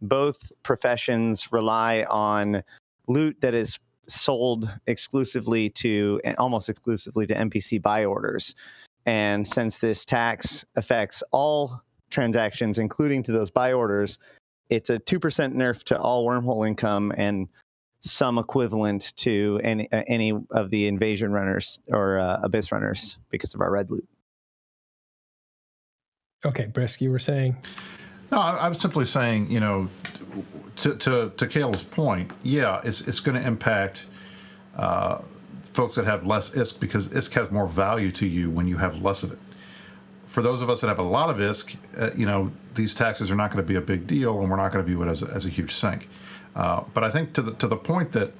Both professions rely on loot that is sold almost exclusively to NPC buy orders. And since this tax affects all transactions, including to those buy orders, it's a 2% nerf to all wormhole income and some equivalent to any of the Invasion runners or Abyss runners because of our red loot. Okay, Brisc, you were saying? No, I was simply saying, to Caleb's point, it's going to impact folks that have less ISK because ISK has more value to you when you have less of it. For those of us that have a lot of ISK, these taxes are not going to be a big deal, and we're not going to view it as a huge sink. But I think to the point that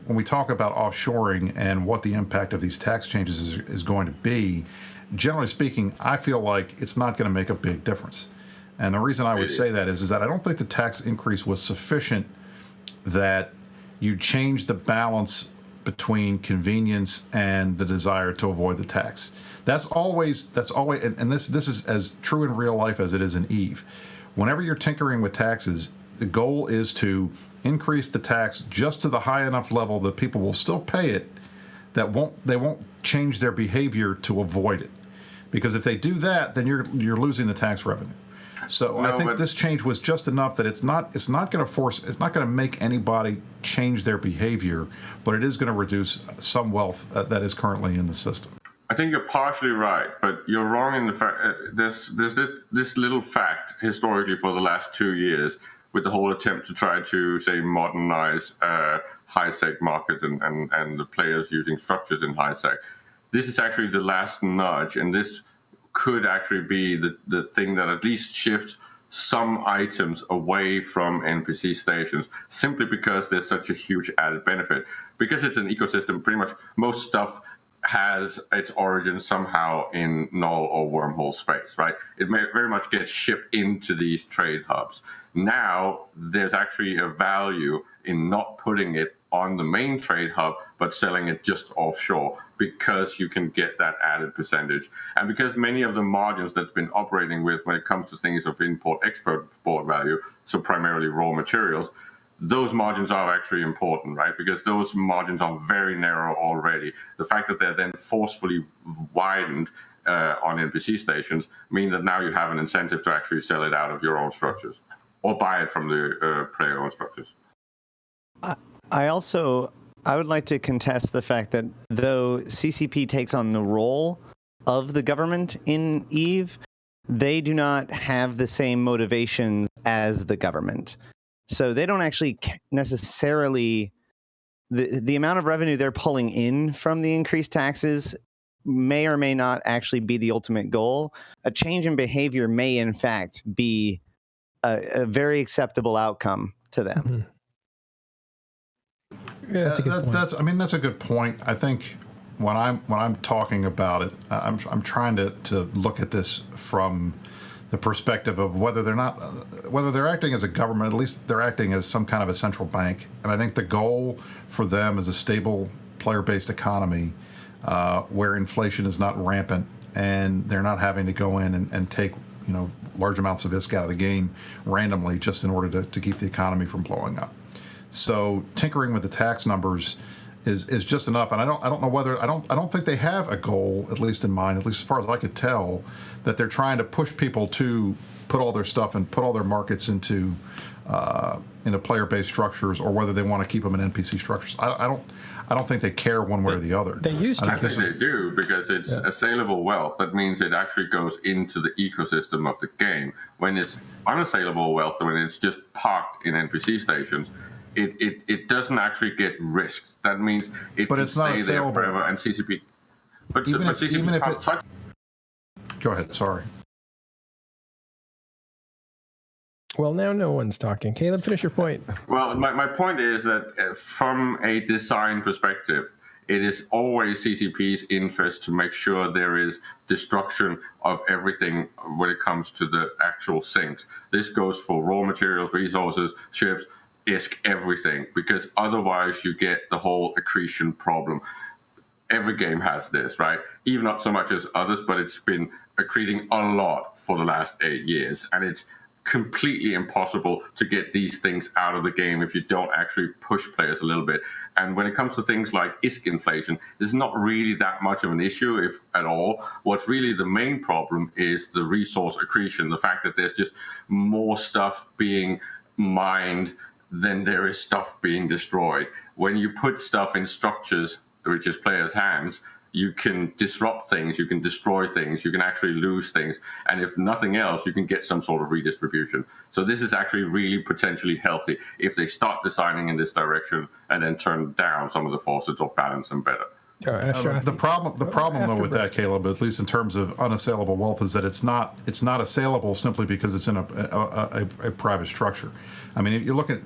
when we talk about offshoring and what the impact of these tax changes is going to be, generally speaking, I feel like it's not going to make a big difference. And the reason I would say that is that I don't think the tax increase was sufficient that you change the balance between convenience and the desire to avoid the tax. That's always, and this is as true in real life as it is in EVE. Whenever you're tinkering with taxes, the goal is to increase the tax just to the high enough level that people will still pay it, they won't change their behavior to avoid it. because if they do that, then you're losing the tax revenue. So I think this change was just enough that it's not going to make anybody change their behavior, but it is going to reduce some wealth that is currently in the system. I think you're partially right, but you're wrong in the fact there's this little fact historically for the last 2 years with the whole attempt to try to say modernize high-sec markets and the players using structures in high-sec. This is actually the last nudge, and this could actually be the thing that at least shifts some items away from NPC stations, simply because there's such a huge added benefit. Because it's an ecosystem, pretty much most stuff has its origin somehow in null or wormhole space, right? It may very much get shipped into these trade hubs. Now, there's actually a value in not putting it on the main trade hub, but selling it just offshore, because you can get that added percentage. And because many of the margins that's been operating with when it comes to things of import-export value, so primarily raw materials, those margins are actually important, right? Because those margins are very narrow already. The fact that they're then forcefully widened on NPC stations mean that now you have an incentive to actually sell it out of your own structures or buy it from the player-owned structures. I would like to contest the fact that though CCP takes on the role of the government in EVE, they do not have the same motivations as the government. So they don't actually necessarily, the amount of revenue they're pulling in from the increased taxes may or may not actually be the ultimate goal. A change in behavior may in fact be a very acceptable outcome to them. Mm-hmm. Yeah, that's a good point. That's a good point. I think when I'm talking about it, I'm trying to look at this from the perspective of whether they're acting as a government. At least they're acting as some kind of a central bank. And I think the goal for them is a stable player-based economy where inflation is not rampant and they're not having to go in and take large amounts of ISK out of the game randomly just in order to keep the economy from blowing up. So tinkering with the tax numbers is just enough, and I don't know whether I don't think they have a goal, at least in mind, at least as far as I could tell, that they're trying to push people to put all their stuff and put all their markets into player-based structures, or whether they want to keep them in NPC structures. I don't think they care one way or the other. They used to. I think they do, because it's a saleable wealth. That means it actually goes into the ecosystem of the game. When it's unassailable wealth, when it's just parked in NPC stations, it doesn't actually get risked. That means it can stay there forever, and CCP. But CCP can't touch. Go ahead. Sorry. Well, now no one's talking. Caleb, finish your point. Well, my point is that from a design perspective, it is always CCP's interest to make sure there is destruction of everything when it comes to the actual sinks. This goes for raw materials, resources, ships, ISK, everything, because otherwise you get the whole accretion problem. Every game has this, right? Even not so much as others, but it's been accreting a lot for the last 8 years, and it's completely impossible to get these things out of the game if you don't actually push players a little bit. And when it comes to things like ISK inflation, there's not really that much of an issue, if at all. What's really the main problem is the resource accretion, the fact that there's just more stuff being mined than there is stuff being destroyed. When you put stuff in structures, which is players' hands, you can disrupt things, you can destroy things, you can actually lose things, and if nothing else, you can get some sort of redistribution. So this is actually really potentially healthy if they start designing in this direction and then turn down some of the forces or balance them better. The problem though with that, Caleb, at least in terms of unassailable wealth, is that it's not assailable simply because it's in a private structure. I mean, if you look at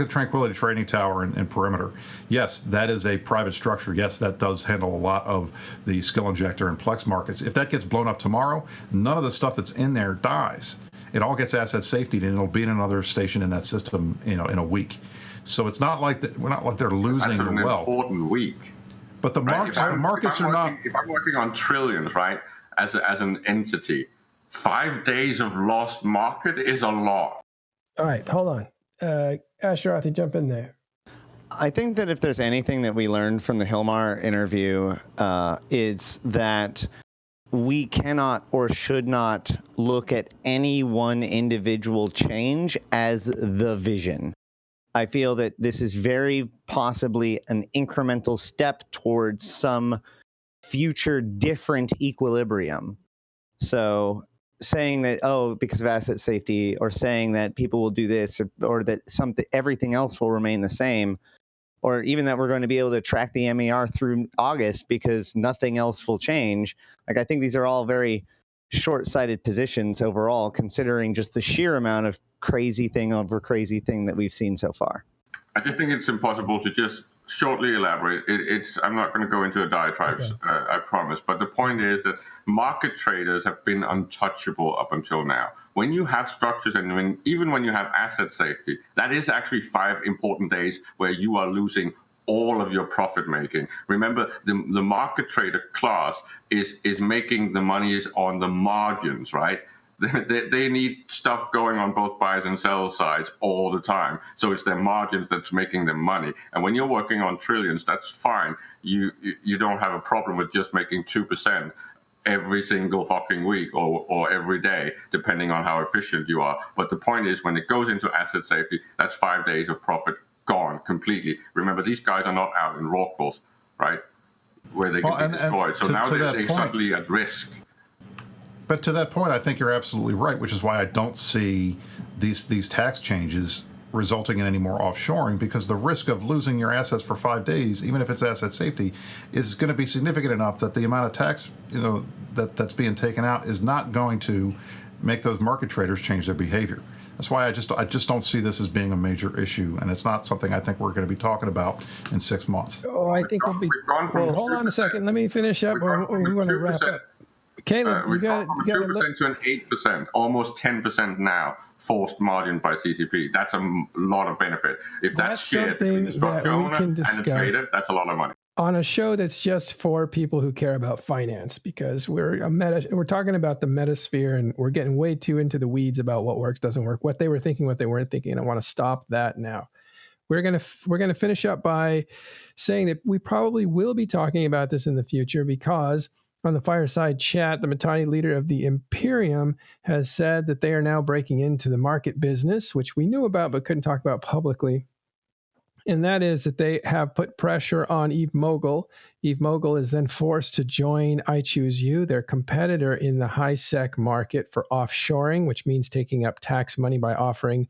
Tranquility Trading Tower and Perimeter. Yes, that is a private structure. Yes, that does handle a lot of the skill injector and Plex markets. If that gets blown up tomorrow, none of the stuff that's in there dies. It all gets asset safetied, and it'll be in another station in that system, in a week. So it's not like that. We're not like they're losing the wealth. That's an important week. But the markets are not. If I'm working on trillions, right, as an entity, 5 days of lost market is a lot. All right, hold on. Ashtarothi, jump in there. I think that if there's anything that we learned from the Hellmar interview, it's that we cannot or should not look at any one individual change as the vision. I feel that this is very possibly an incremental step towards some future different equilibrium. So saying that, oh, because of asset safety, or saying that people will do this, or that everything else will remain the same, or even that we're going to be able to track the MER through August because nothing else will change. Like, I think these are all very short-sighted positions overall, considering just the sheer amount of crazy thing over crazy thing that we've seen so far. I just think it's impossible to just shortly elaborate. I'm not going to go into a diatribe, I promise. But the point is that market traders have been untouchable up until now. When you have structures and even when you have asset safety, that is actually 5 important days where you are losing all of your profit making. Remember, the market trader class is making the money is on the margins, right? They need stuff going on both buyers and sell sides all the time. So it's their margins that's making them money. And when you're working on trillions, that's fine. You don't have a problem with just making 2% every single fucking week or every day, depending on how efficient you are. But the point is, when it goes into asset safety, that's 5 days of profit gone completely. Remember, these guys are not out in Rorquals, right? Where they can be destroyed. So now they're suddenly at risk. But to that point, I think you're absolutely right, which is why I don't see these tax changes resulting in any more offshoring, because the risk of losing your assets for 5 days, even if it's asset safety, is going to be significant enough that the amount of tax, that's being taken out is not going to make those market traders change their behavior. That's why I just don't see this as being a major issue, and it's not something I think we're going to be talking about in 6 months. Oh, I think we'll be. Well, hold on a second. Let me finish up. We want to wrap up. Caleb, we've gone from 2% to an 8%, almost 10% now, forced margin by CCP. That's a lot of benefit. If that's shared between the structure owner and the trader, that's a lot of money. On a show that's just for people who care about finance, because we're talking about the metasphere, and we're getting way too into the weeds about what works, doesn't work, what they were thinking, what they weren't thinking, and I want to stop that now. We're gonna finish up by saying that we probably will be talking about this in the future, because on the fireside chat, the Mittani leader of the Imperium has said that they are now breaking into the market business, which we knew about but couldn't talk about publicly. And that is that they have put pressure on Eve Mogul. Eve Mogul is then forced to join I Choose You, their competitor in the high-sec market for offshoring, which means taking up tax money by offering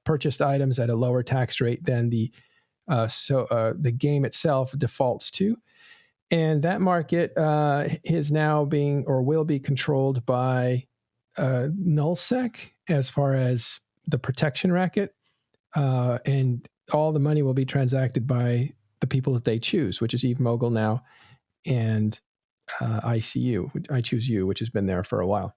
purchased items at a lower tax rate than the game itself defaults to. And that market is now being, or will be, controlled by nullsec as far as the protection racket. And all the money will be transacted by the people that they choose, which is Eve Mogul now, and ICU, I Choose You, which has been there for a while.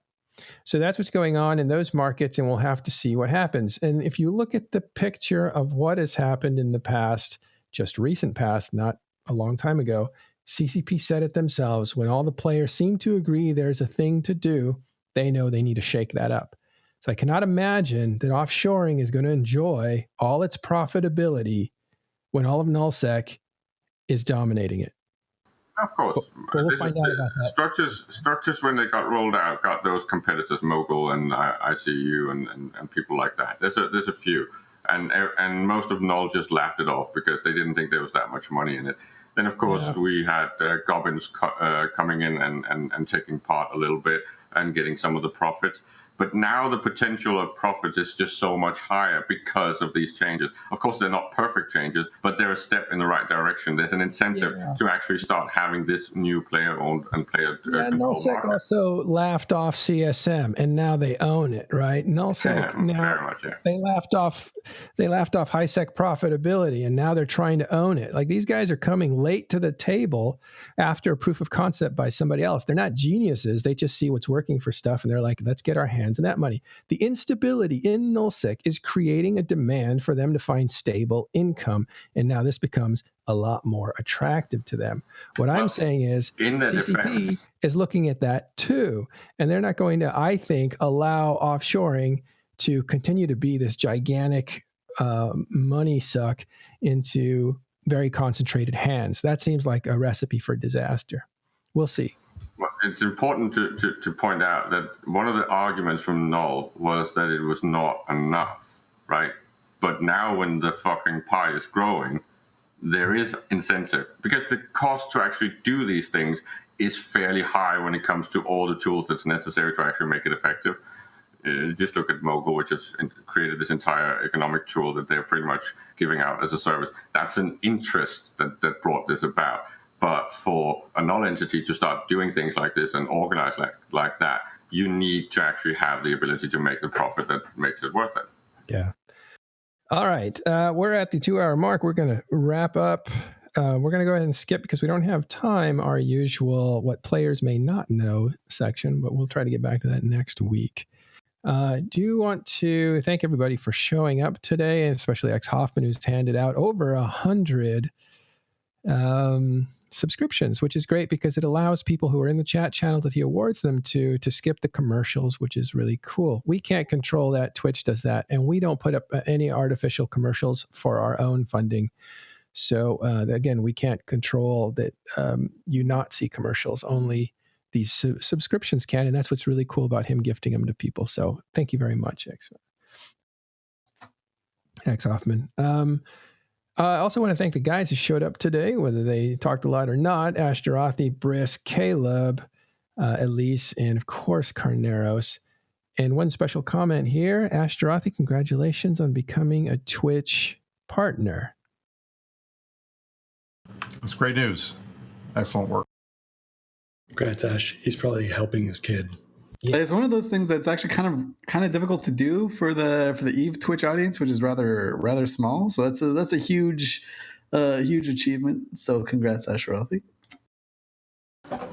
So that's what's going on in those markets, and we'll have to see what happens. And if you look at the picture of what has happened in the past, just recent past, not a long time ago, CCP said it themselves. When all the players seem to agree there's a thing to do, they know they need to shake that up. So I cannot imagine that offshoring is going to enjoy all its profitability when all of nullsec is dominating it. Of course. We'll find out about that. Structures, when they got rolled out, got those competitors, Mogul and ICU and people like that. There's a few. And most of Null just laughed it off because they didn't think there was that much money in it. Then, of course, we had Gobbins coming in and taking part a little bit and getting some of the profits. But now the potential of profits is just so much higher because of these changes. Of course, they're not perfect changes, but they're a step in the right direction. There's an incentive to actually start having this new player-owned and player-controlled nullsec also laughed off CSM, and now they own it, right? Nullsec now they laughed off high-sec profitability, and now they're trying to own it. Like, these guys are coming late to the table after a proof of concept by somebody else. They're not geniuses. They just see what's working for stuff, and they're like, let's get our hands on that money. The instability in nullsec is creating a demand for them to find stable income, and now this becomes a lot more attractive to them. What I'm saying is CCP is looking at that too, and they're not going to, I think, allow offshoring to continue to be this gigantic money suck into very concentrated hands. That seems like a recipe for disaster. We'll see. Well, it's important to point out that one of the arguments from Null was that it was not enough, right? But now when the fucking pie is growing, there is incentive, because the cost to actually do these things is fairly high when it comes to all the tools that's necessary to actually make it effective. Just look at Mogul, which has created this entire economic tool that they're pretty much giving out as a service. That's an interest that brought this about. But for a null entity to start doing things like this and organize like that, you need to actually have the ability to make the profit that makes it worth it. Yeah. All right. We're at the 2-hour mark. We're going to wrap up. We're going to go ahead and skip, because we don't have time, our usual what players may not know section, but we'll try to get back to that next week. Do you want to thank everybody for showing up today, especially X Hoffman, who's handed out over 100 subscriptions, which is great because it allows people who are in the chat channel that he awards them to skip the commercials, which is really cool. We can't control that. Twitch does that, and we don't put up any artificial commercials for our own funding. So again, we can't control that you not see commercials. Only these subscriptions can, and that's what's really cool about him gifting them to people. So thank you very much, X Hoffman. I also want to thank the guys who showed up today, whether they talked a lot or not. Ash Darathi, Brisc, Caleb, Elise, and of course, Carneros. And one special comment here, Ash Darathi, congratulations on becoming a Twitch partner. That's great news. Excellent work. Congrats, Ash. He's probably helping his kid. Yeah. It's one of those things that's actually kind of difficult to do for the Eve Twitch audience, which is rather small. So that's a huge achievement. So congrats, Ash Darathi.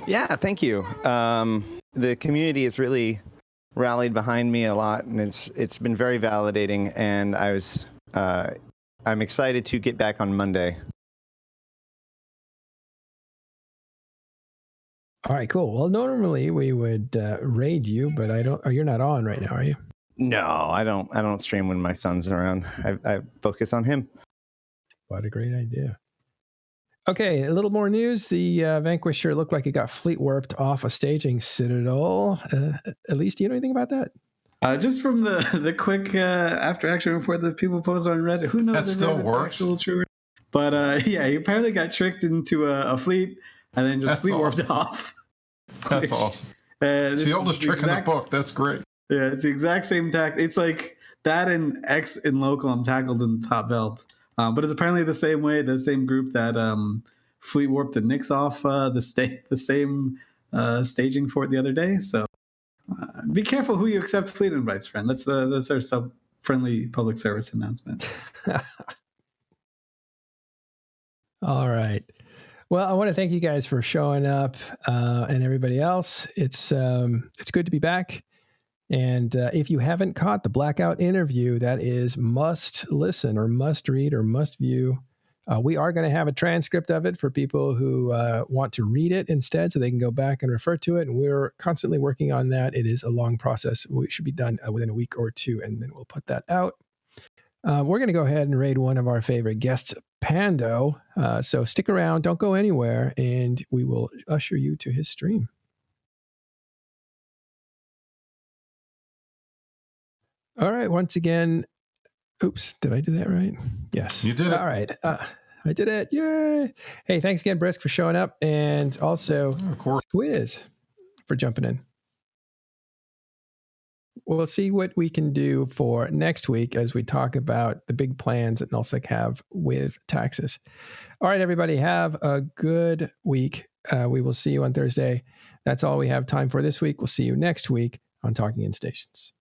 Yeah, thank you. The community has really rallied behind me a lot, and it's been very validating. And I'm excited to get back on Monday. All right, cool. Well, normally we would raid you, but I don't. You're not on right now, are you? No, I don't stream when my son's around. I focus on him. What a great idea. Okay, a little more news. The Vanquisher looked like it got fleet warped off a staging citadel. Elise, do you know anything about that? Just from the quick after action report that people posted on Reddit. Who knows that if still Reddit's works? Actual true. But yeah, he apparently got tricked into a fleet and then just fleet warped off. That's awesome. It's the oldest trick in the book. That's great. Yeah, it's the exact same tact. It's like that and X in local. I'm tackled in the top belt. But it's apparently the same way, the same group that fleet warped the Nyx off the same staging for it the other day. So be careful who you accept fleet invites, friend. That's our sub-friendly public service announcement. All right. Well, I want to thank you guys for showing up, and everybody else. It's good to be back. And if you haven't caught the Blackout interview, that is must listen or must read or must view. We are going to have a transcript of it for people who want to read it instead, so they can go back and refer to it. And we're constantly working on that. It is a long process. We should be done within a week or two, and then we'll put that out. We're going to go ahead and raid one of our favorite guests, Pando. So stick around, don't go anywhere, and we will usher you to his stream. All right, once again, oops, did I do that right? Yes. You did it. All right, I did it. Yay. Hey, thanks again, Brisc, for showing up, and also Squizz for jumping in. We'll see what we can do for next week as we talk about the big plans that Nullsec have with taxes. All right, everybody, have a good week. We will see you on Thursday. That's all we have time for this week. We'll see you next week on Talking in Stations.